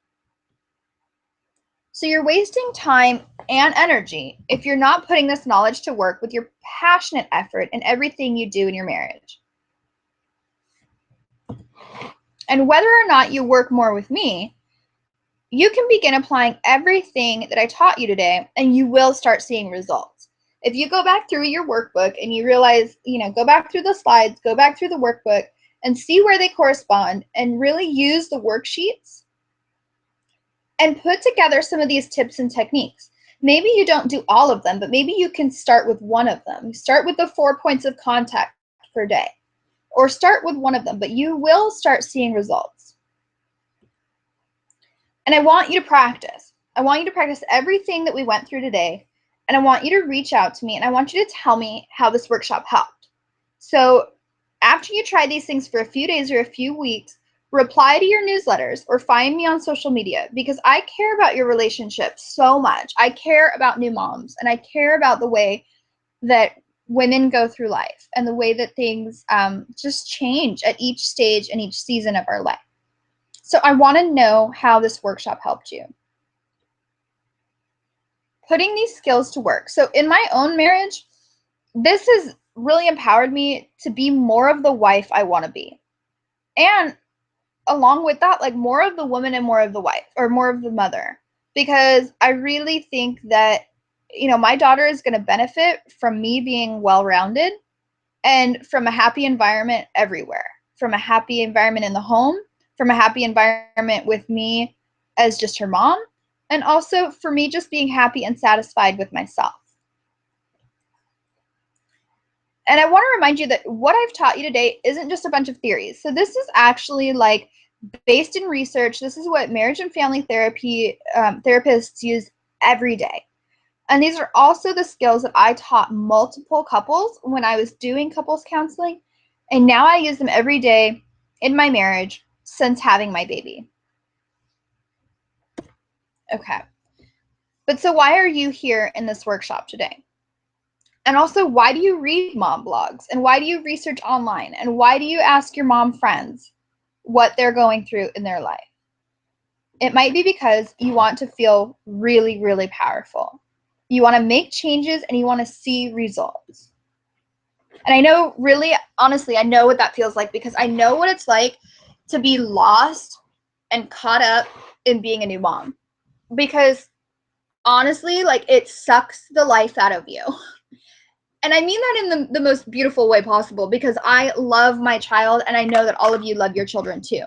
So you're wasting time and energy if you're not putting this knowledge to work with your passionate effort in everything you do in your marriage. And whether or not you work more with me, you can begin applying everything that I taught you today, and you will start seeing results. If you go back through your workbook and you realize, go back through the slides, go back through the workbook and see where they correspond, and really use the worksheets and put together some of these tips and techniques. Maybe you don't do all of them, but maybe you can start with one of them. Start with the 4 points of contact per day, or start with one of them, but you will start seeing results. And I want you to practice. I want you to practice everything that we went through today, and I want you to reach out to me, and I want you to tell me how this workshop helped. So after you try these things for a few days or a few weeks, reply to your newsletters or find me on social media, because I care about your relationship so much. I care about new moms, and I care about the way that women go through life and the way that things just change at each stage and each season of our life. So I want to know how this workshop helped you. Putting these skills to work. So in my own marriage, this has really empowered me to be more of the wife I want to be. And along with that, like more of the woman and more of the wife, or more of the mother, because I really think that, you know, my daughter is going to benefit from me being well-rounded and from a happy environment everywhere, from a happy environment in the home, from a happy environment with me as just her mom, and also for me just being happy and satisfied with myself. And I want to remind you that what I've taught you today isn't just a bunch of theories. So this is actually like based in research. This is what marriage and family therapy therapists use every day. And these are also the skills that I taught multiple couples when I was doing couples counseling. And now I use them every day in my marriage since having my baby. Okay. But so why are you here in this workshop today? And also, why do you read mom blogs? And why do you research online? And why do you ask your mom friends what they're going through in their life? It might be because you want to feel really, really powerful. You want to make changes and you want to see results. And I know, really, honestly, I know what that feels like because I know what it's like to be lost and caught up in being a new mom. Because honestly, like it sucks the life out of you. And I mean that in the most beautiful way possible because I love my child and I know that all of you love your children too.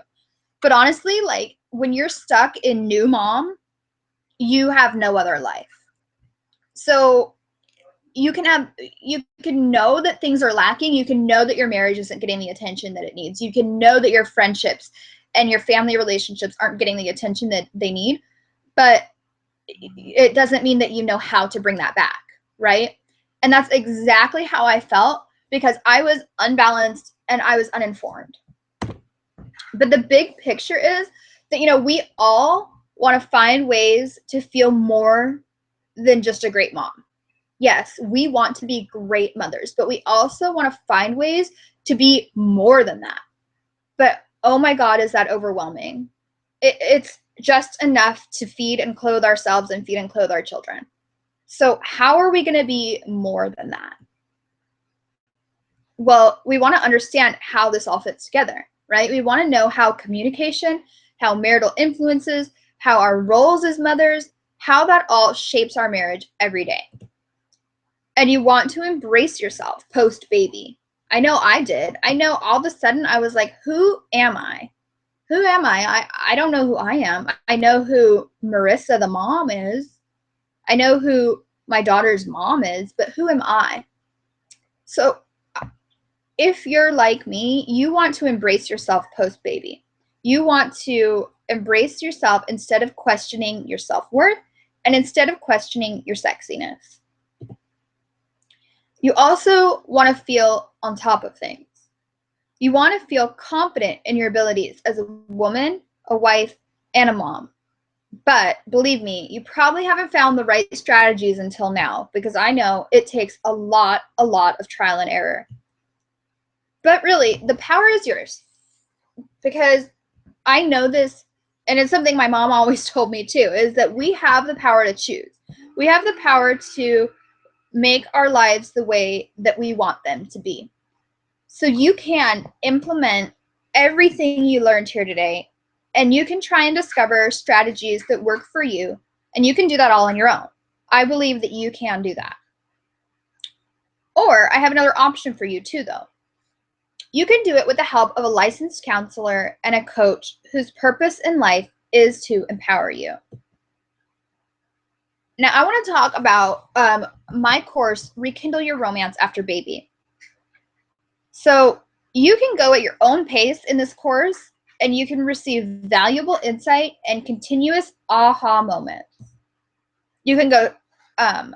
But honestly, like when you're stuck in new mom, you have no other life. So you can know that things are lacking. You can know that your marriage isn't getting the attention that it needs. You can know that your friendships and your family relationships aren't getting the attention that they need. But it doesn't mean that you know how to bring that back, right? And that's exactly how I felt because I was unbalanced and I was uninformed. But the big picture is that, you know, we all want to find ways to feel more than just a great mom. Yes, we want to be great mothers, but we also want to find ways to be more than that. But oh my God, is that overwhelming? It's just enough to feed and clothe ourselves and feed and clothe our children. So how are we going to be more than that? Well, we want to understand how this all fits together, right? We want to know how communication, how marital influences, how our roles as mothers, how that all shapes our marriage every day. And you want to embrace yourself post-baby. I know I did. I know all of a sudden I was like, who am I? Who am I? I don't know who I am. I know who Marissa, the mom, is. I know who my daughter's mom is, but who am I? So if you're like me, you want to embrace yourself post-baby. You want to embrace yourself instead of questioning your self-worth and instead of questioning your sexiness. You also want to feel on top of things. You want to feel confident in your abilities as a woman, a wife, and a mom. But believe me, you probably haven't found the right strategies until now because I know it takes a lot of trial and error. But really, the power is yours because I know this, and it's something my mom always told me too, is that we have the power to choose. We have the power to make our lives the way that we want them to be. So you can implement everything you learned here today, and you can try and discover strategies that work for you, and you can do that all on your own. I believe that you can do that. Or I have another option for you too, though. You can do it with the help of a licensed counselor and a coach whose purpose in life is to empower you. Now, I want to talk about my course, Rekindle Your Romance After Baby. So you can go at your own pace in this course, and you can receive valuable insight and continuous aha moments. You can go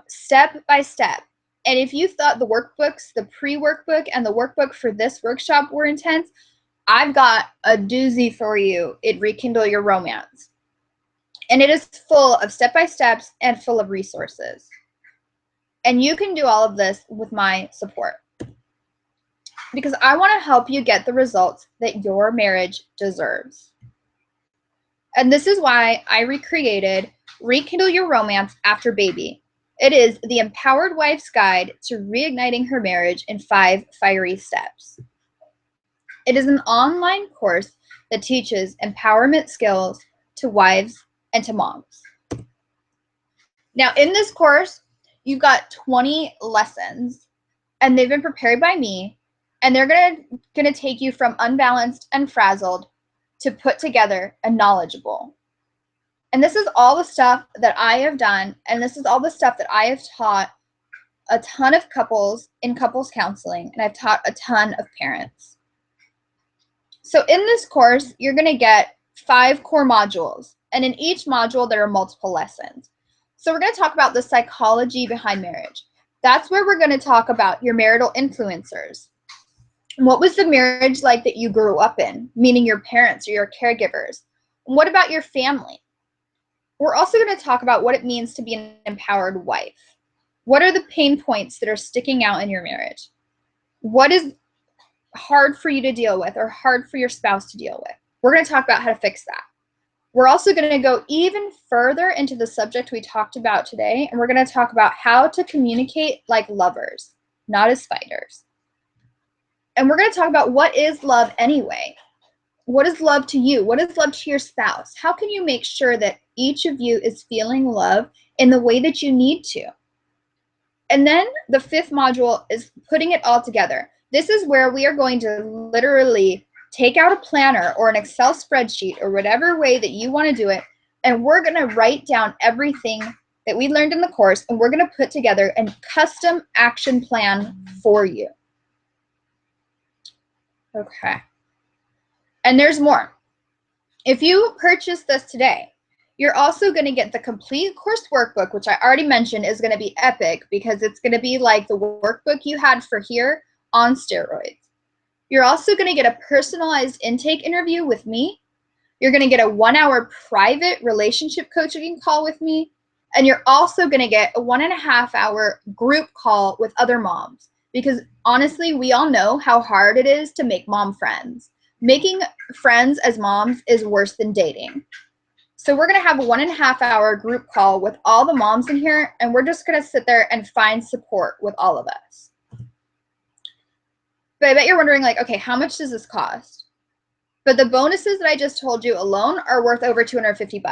step by step. And if you thought the workbooks, the pre-workbook and the workbook for this workshop were intense, I've got a doozy for you in Rekindle Your Romance. And it is full of step-by-steps and full of resources. And you can do all of this with my support, because I want to help you get the results that your marriage deserves. And this is why I recreated Rekindle Your Romance After Baby. It is the Empowered Wife's Guide to Reigniting Her Marriage in 5 Fiery Steps. It is an online course that teaches empowerment skills to wives and to moms. Now, in this course, you've got 20 lessons, and they've been prepared by me, and they're gonna take you from unbalanced and frazzled to put together and knowledgeable. And this is all the stuff that I have done, and this is all the stuff that I have taught a ton of couples in couples counseling, and I've taught a ton of parents. So in this course, you're going to get 5 core modules, and in each module, there are multiple lessons. So we're going to talk about the psychology behind marriage. That's where we're going to talk about your marital influencers. What was the marriage like that you grew up in, meaning your parents or your caregivers? And what about your family? We're also going to talk about what it means to be an empowered wife. What are the pain points that are sticking out in your marriage? What is hard for you to deal with or hard for your spouse to deal with? We're going to talk about how to fix that. We're also going to go even further into the subject we talked about today, and we're going to talk about how to communicate like lovers, not as fighters. And we're going to talk about what is love anyway. What is love to you? What is love to your spouse? How can you make sure that each of you is feeling love in the way that you need to? And then the 5th module is putting it all together. This is where we are going to literally take out a planner or an Excel spreadsheet or whatever way that you want to do it, and we're going to write down everything that we learned in the course, and we're going to put together a custom action plan for you. Okay. And there's more. If you purchase this today, you're also going to get the complete course workbook, which I already mentioned is going to be epic because it's going to be like the workbook you had for here on steroids. You're also going to get a personalized intake interview with me. You're going to get a 1-hour private relationship coaching call with me. And you're also going to get a 1.5-hour group call with other moms. Because honestly, we all know how hard it is to make mom friends. Making friends as moms is worse than dating. So we're going to have a 1.5-hour group call with all the moms in here, and we're just going to sit there and find support with all of us. But I bet you're wondering, like, okay, how much does this cost? But the bonuses that I just told you alone are worth over $250,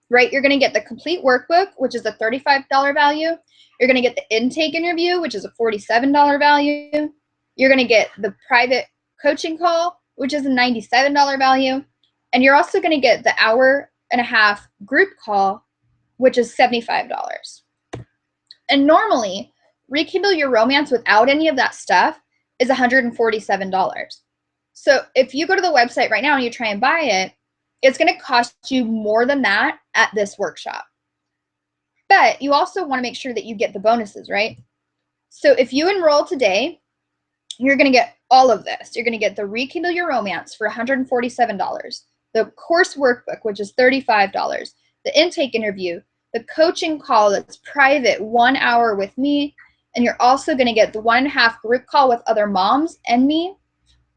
right? You're going to get the complete workbook, which is a $35 value. You're going to get the intake interview, which is a $47 value. You're going to get the private coaching call, which is a $97 value. And you're also going to get the 1.5-hour group call, which is $75. And normally, Rekindle Your Romance without any of that stuff is $147. So if you go to the website right now and you try and buy it, it's going to cost you more than that at this workshop. But you also want to make sure that you get the bonuses, right? So if you enroll today, you're going to get all of this. You're going to get the Rekindle Your Romance for $147, the course workbook, which is $35, the intake interview, the coaching call that's private, 1 hour with me, and you're also going to get the 1.5 group call with other moms and me,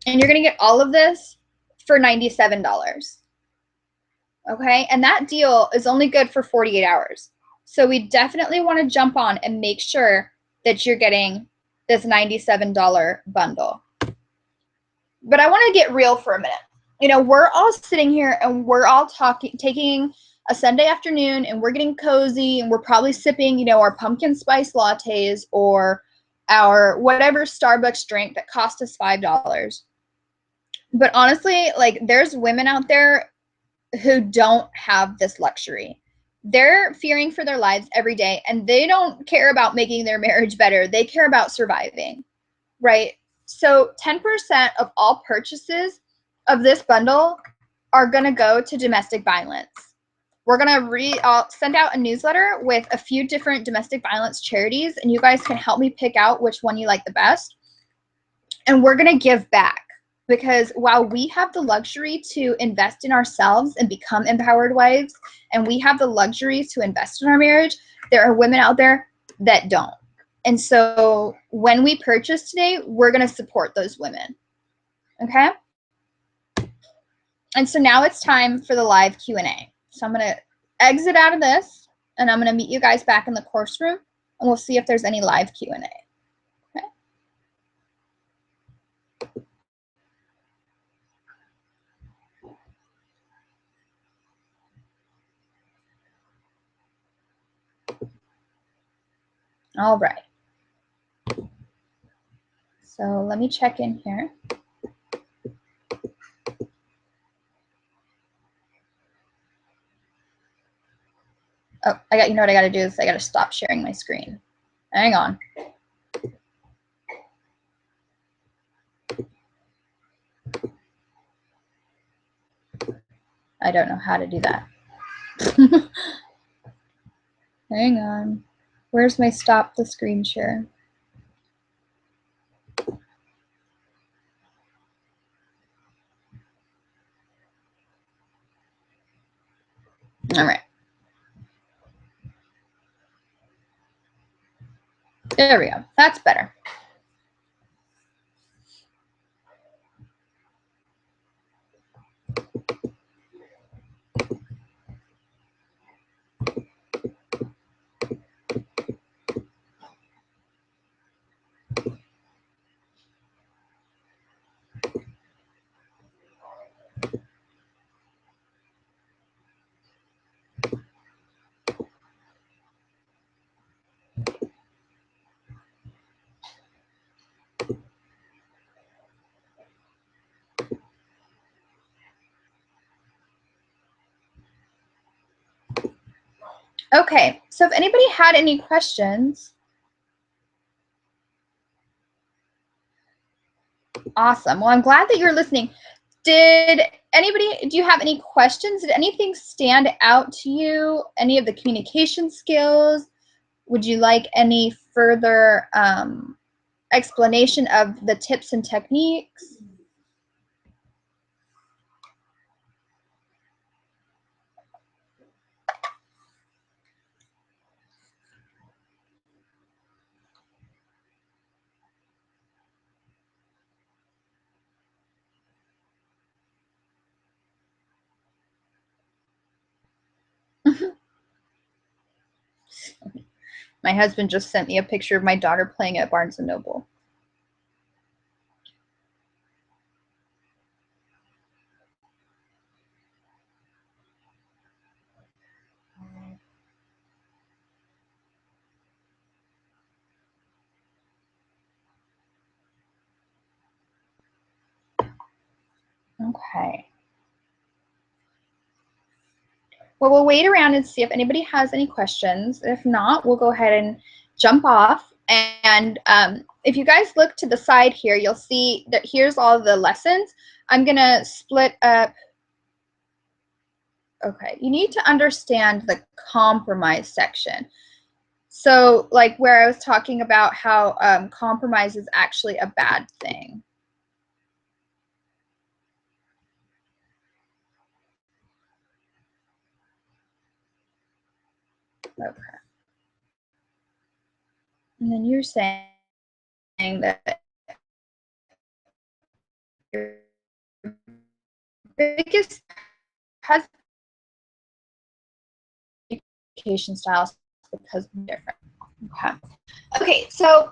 and you're going to get all of this for $97. Okay, and that deal is only good for 48 hours. So we definitely want to jump on and make sure that you're getting this $97 bundle. But I want to get real for a minute. You know, we're all sitting here and we're all taking a Sunday afternoon and we're getting cozy and we're probably sipping, you know, our pumpkin spice lattes or our whatever Starbucks drink that cost us $5. But honestly, like, there's women out there who don't have this luxury. They're fearing for their lives every day, and they don't care about making their marriage better. They care about surviving, right? So 10% of all purchases of this bundle are going to go to domestic violence. We're going to send out a newsletter with a few different domestic violence charities, and you guys can help me pick out which one you like the best. And we're going to give back. Because while we have the luxury to invest in ourselves and become empowered wives, and we have the luxury to invest in our marriage, there are women out there that don't. And so when we purchase today, we're going to support those women. Okay? And so now it's time for the live Q&A. So I'm going to exit out of this, and I'm going to meet you guys back in the course room, and we'll see if there's any live Q&A. Okay? All right. So let me check in here. Oh, you know what I got to do is I got to stop sharing my screen. Hang on. I don't know how to do that. Hang on. Where's my stop the screen share? All right. There we go. That's better. Okay, so if anybody had any questions, awesome. Well, I'm glad that you're listening. Do you have any questions? Did anything stand out to you? Any of the communication skills? Would you like any further explanation of the tips and techniques? My husband just sent me a picture of my daughter playing at Barnes & Noble. Okay. Well, we'll wait around and see if anybody has any questions. If not, we'll go ahead and jump off. And if you guys look to the side here, you'll see that here's all the lessons. I'm going to split up. Okay, you need to understand the compromise section. So like where I was talking about how compromise is actually a bad thing. Okay. And then you're saying that your biggest communication styles because they're different. Okay. Okay, so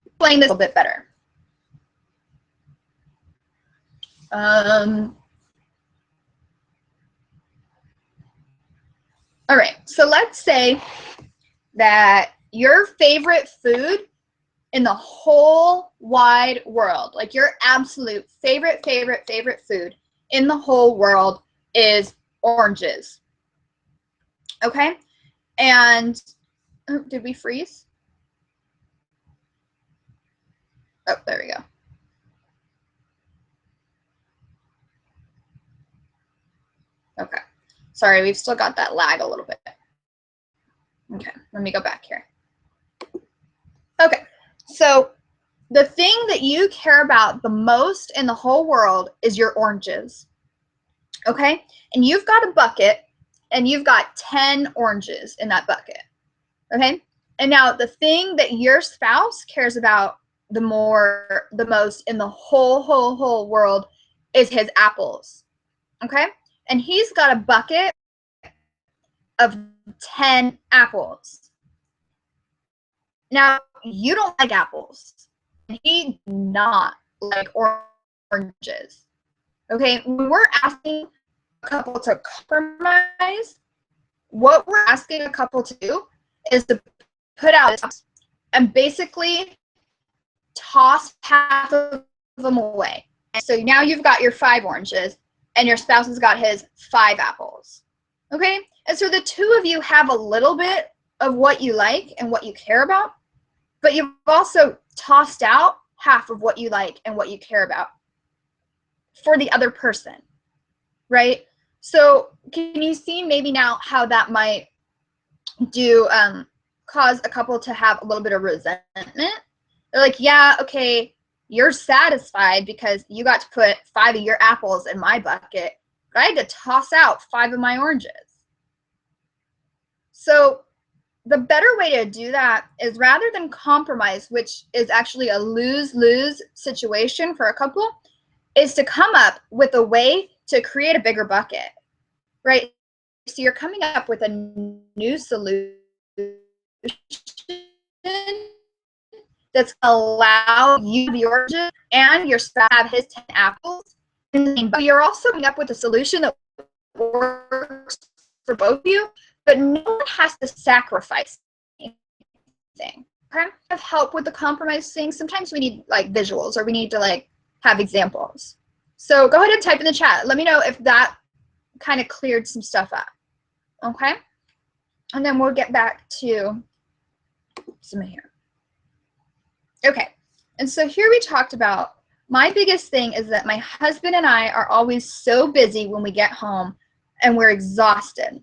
explain this a little bit better. All right, so let's say that your favorite food in the whole wide world, like your absolute favorite food in the whole world is oranges. Okay? And oh, did we freeze? Oh, there we go. Okay. Sorry, we've still got that lag a little bit. Okay, let me go back here. Okay, so the thing that you care about the most in the whole world is your oranges. Okay, and you've got a bucket and you've got 10 oranges in that bucket. Okay, And now the thing that your spouse cares about the most in the whole world is his apples. Okay? And he's got a bucket of 10 apples. Now, you don't like apples. He does not like oranges. Okay? When we're asking a couple to compromise, what we're asking a couple to do is to put out and basically toss half of them away. And so now you've got your 5 oranges and your spouse has got his 5 apples. Okay? And so the two of you have a little bit of what you like and what you care about, but you've also tossed out half of what you like and what you care about for the other person, right? So can you see maybe now how that might do cause a couple to have a little bit of resentment? They're like, yeah, okay, you're satisfied because you got to put 5 of your apples in my bucket, but I had to toss out 5 of my oranges. So the better way to do that is, rather than compromise, which is actually a lose-lose situation for a couple, is to come up with a way to create a bigger bucket, right? So you're coming up with a new solution that's allow you the oranges and your spouse have his 10 apples. But you're also coming up with a solution that works for both of you, but no one has to sacrifice anything. Okay? Have help with the compromise thing. Sometimes we need like visuals, or we need to like have examples. So go ahead and type in the chat. Let me know if that kind of cleared some stuff up. Okay? And then we'll get back to some here. Okay. And so here we talked about, my biggest thing is that my husband and I are always so busy when we get home and we're exhausted.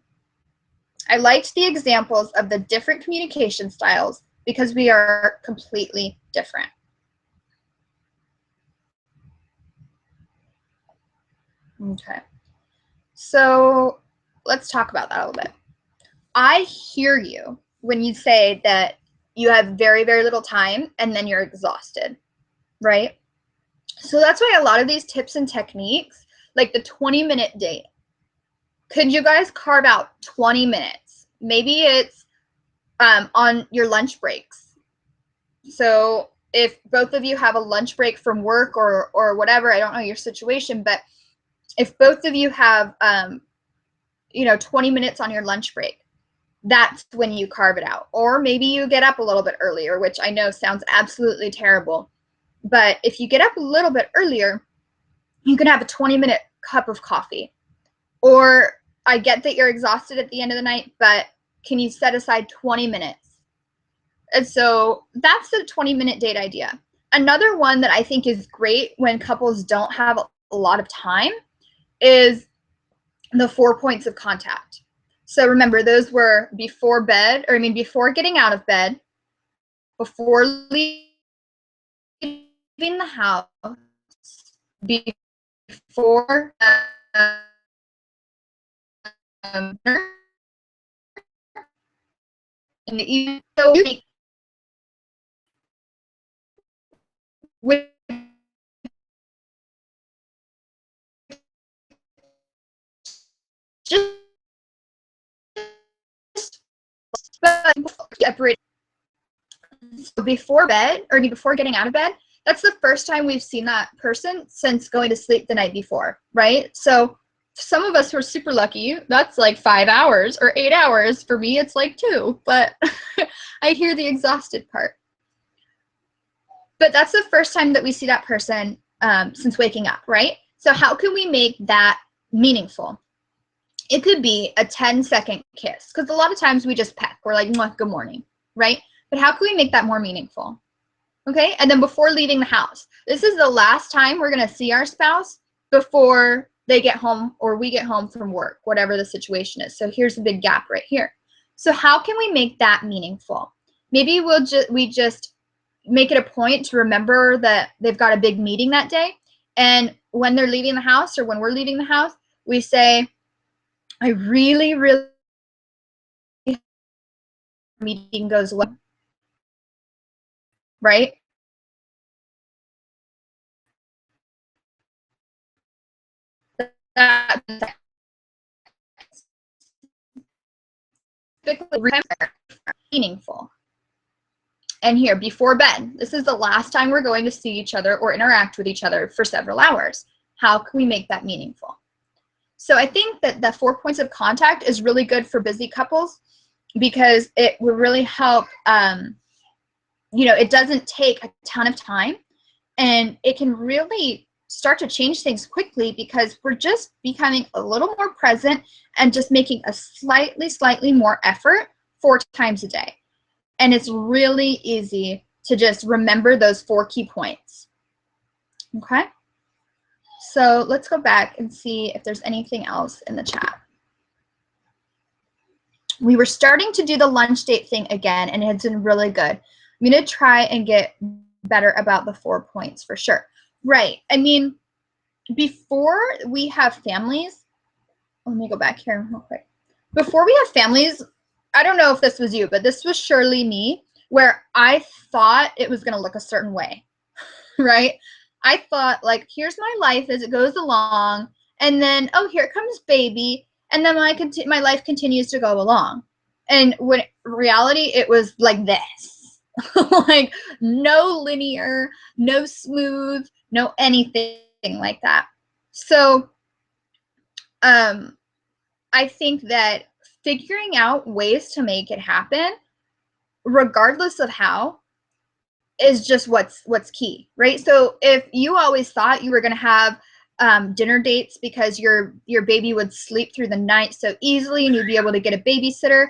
I liked the examples of the different communication styles because we are completely different. Okay. So let's talk about that a little bit. I hear you when you say that you have very, very little time and then you're exhausted, right? So that's why a lot of these tips and techniques, like the 20-minute date, could you guys carve out 20 minutes? Maybe it's on your lunch breaks. So if both of you have a lunch break from work or whatever, I don't know your situation, but if both of you have, 20 minutes on your lunch break, that's when you carve it out. Or maybe you get up a little bit earlier, which I know sounds absolutely terrible. But if you get up a little bit earlier, you can have a 20-minute cup of coffee. Or I get that you're exhausted at the end of the night, but can you set aside 20 minutes? And so that's the 20-minute date idea. Another one that I think is great when couples don't have a lot of time is the 4 points of contact. So remember, those were before bed, before getting out of bed, before leaving the house, before in the evening. So with just separate. So before bed, or before getting out of bed, that's the first time we've seen that person since going to sleep the night before, right? So some of us were super lucky. That's like 5 hours or 8 hours. For me, it's like 2, but I hear the exhausted part. But that's the first time that we see that person since waking up, right? So how can we make that meaningful? It could be a 10-second kiss, because a lot of times we just peck. We're like, good morning, right? But how can we make that more meaningful? Okay, and then before leaving the house. This is the last time we're gonna see our spouse before they get home or we get home from work, whatever the situation is. So here's a big gap right here. So how can we make that meaningful? Maybe we just make it a point to remember that they've got a big meeting that day. And when they're leaving the house, or when we're leaving the house, we say, I really, really meeting goes well. right? That meaningful. And here, before bed, this is the last time we're going to see each other or interact with each other for several hours. How can we make that meaningful? So I think that the 4 points of contact is really good for busy couples because it will really help, it doesn't take a ton of time, and it can really start to change things quickly because we're just becoming a little more present and just making a slightly more effort 4 times a day. And it's really easy to just remember those 4 key points. Okay? So let's go back and see if there's anything else in the chat. We were starting to do the lunch date thing again, and it's been really good. I'm going to try and get better about the 4 points for sure. Right. I mean, before we have families, let me go back here real quick. Before we have families, I don't know if this was you, but this was surely me, where I thought it was going to look a certain way, right? I thought, like, here's my life as it goes along, and then, oh, here comes baby, and then my life continues to go along. And when in reality, it was like this. Like, no linear, no smooth, no anything like that. So I think that figuring out ways to make it happen, regardless of how, is just what's key, right? So if you always thought you were going to have dinner dates because your baby would sleep through the night so easily and you'd be able to get a babysitter,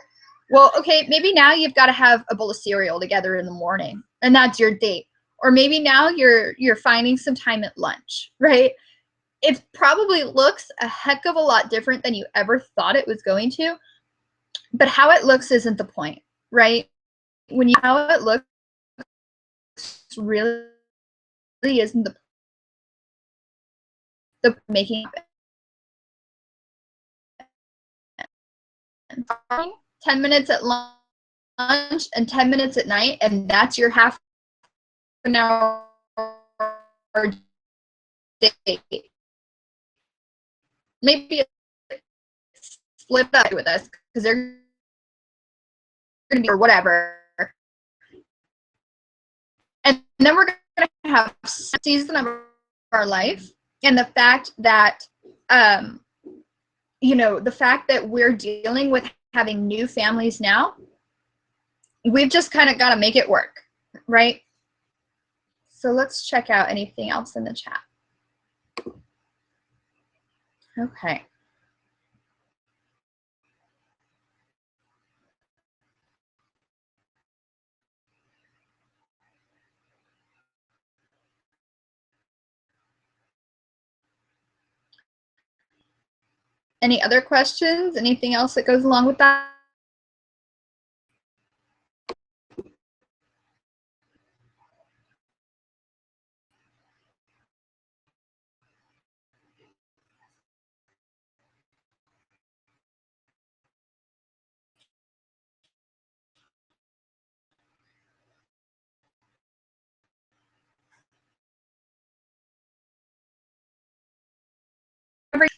well, okay, maybe now you've got to have a bowl of cereal together in the morning, and that's your date. Or maybe now you're finding some time at lunch, right? It probably looks a heck of a lot different than you ever thought it was going to, but how it looks isn't the point, right? When you how it looks really isn't the making 10 minutes at lunch and 10 minutes at night, and that's your half an hour date. Maybe split up with us because they're going to be or whatever. And then we're going to have a season of our life, and the fact that the fact that we're dealing with having new families now, we've just kind of got to make it work, right? So let's check out anything else in the chat. Okay. Any other questions? Anything else that goes along with that?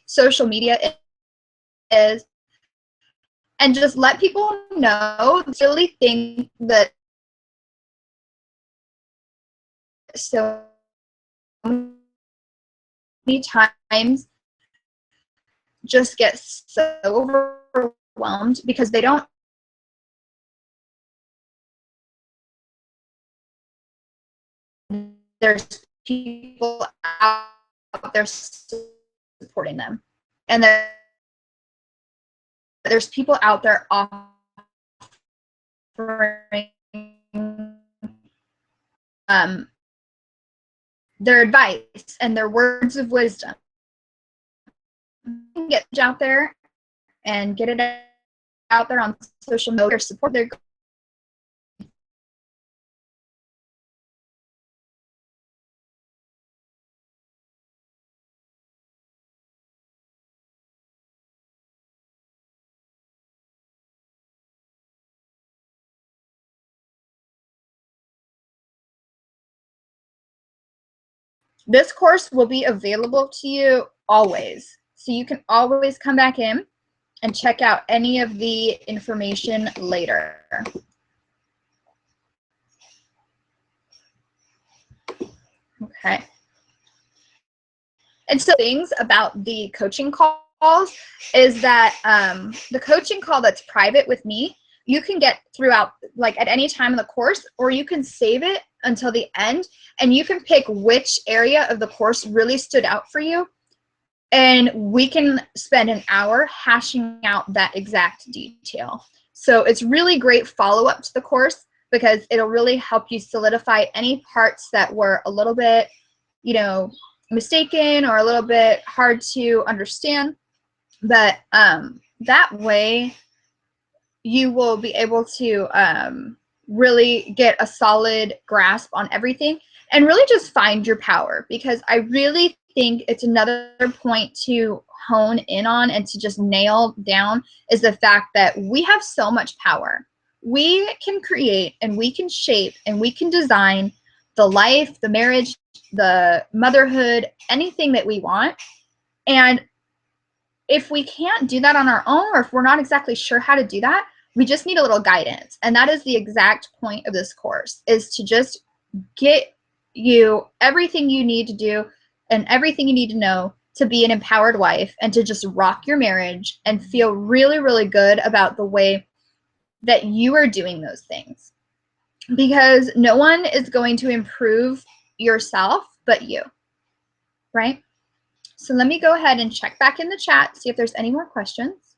Social media is, and just let people know, really think that so many times just get so overwhelmed because they don't, there's people out there supporting them, and there's people out there offering their advice and their words of wisdom. Get out there and get it out there on social media, support their This course will be available to you always. So you can always come back in and check out any of the information later. Okay. And so things about the coaching calls is that the coaching call that's private with me, you can get throughout, like at any time in the course, or you can save it until the end, and you can pick which area of the course really stood out for you. And we can spend an hour hashing out that exact detail. So it's really great follow-up to the course because it'll really help you solidify any parts that were a little bit, you know, mistaken or a little bit hard to understand. But that way you will be able to really get a solid grasp on everything and really just find your power, because I really think it's another point to hone in on and to just nail down is the fact that we have so much power. We can create and we can shape and we can design the life, the marriage, the motherhood, anything that we want. And if we can't do that on our own, or if we're not exactly sure how to do that, we just need a little guidance. And that is the exact point of this course, is to just get you everything you need to do and everything you need to know to be an empowered wife and to just rock your marriage and feel really, really good about the way that you are doing those things. Because no one is going to improve yourself but you, right? So let me go ahead and check back in the chat, see if there's any more questions.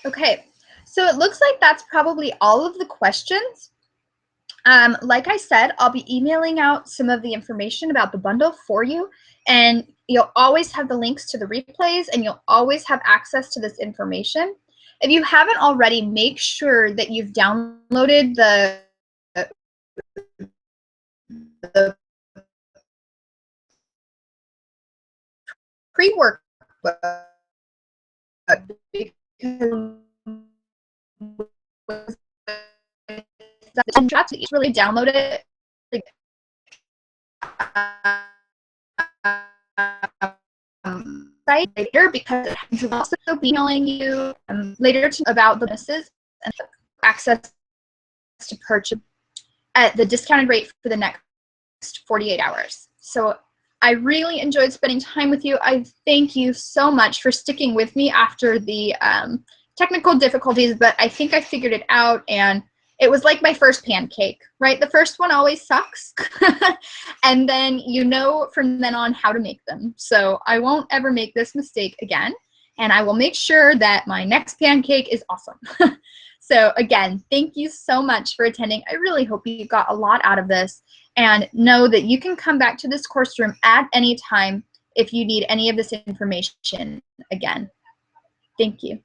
Okay, so it looks like that's probably all of the questions. Like I said, I'll be emailing out some of the information about the bundle for you, and you'll always have the links to the replays, and you'll always have access to this information. If you haven't already, make sure that you've downloaded the pre-work book, because it's really download it site later, because it will also be emailing you later about the bonuses and access to purchase at the discounted rate for the next 48 hours. So I really enjoyed spending time with you. I thank you so much for sticking with me after the technical difficulties, but I think I figured it out, and it was like my first pancake, right? The first one always sucks, and then you know from then on how to make them. So I won't ever make this mistake again, and I will make sure that my next pancake is awesome. So again, thank you so much for attending. I really hope you got a lot out of this, and know that you can come back to this course room at any time if you need any of this information again. Thank you.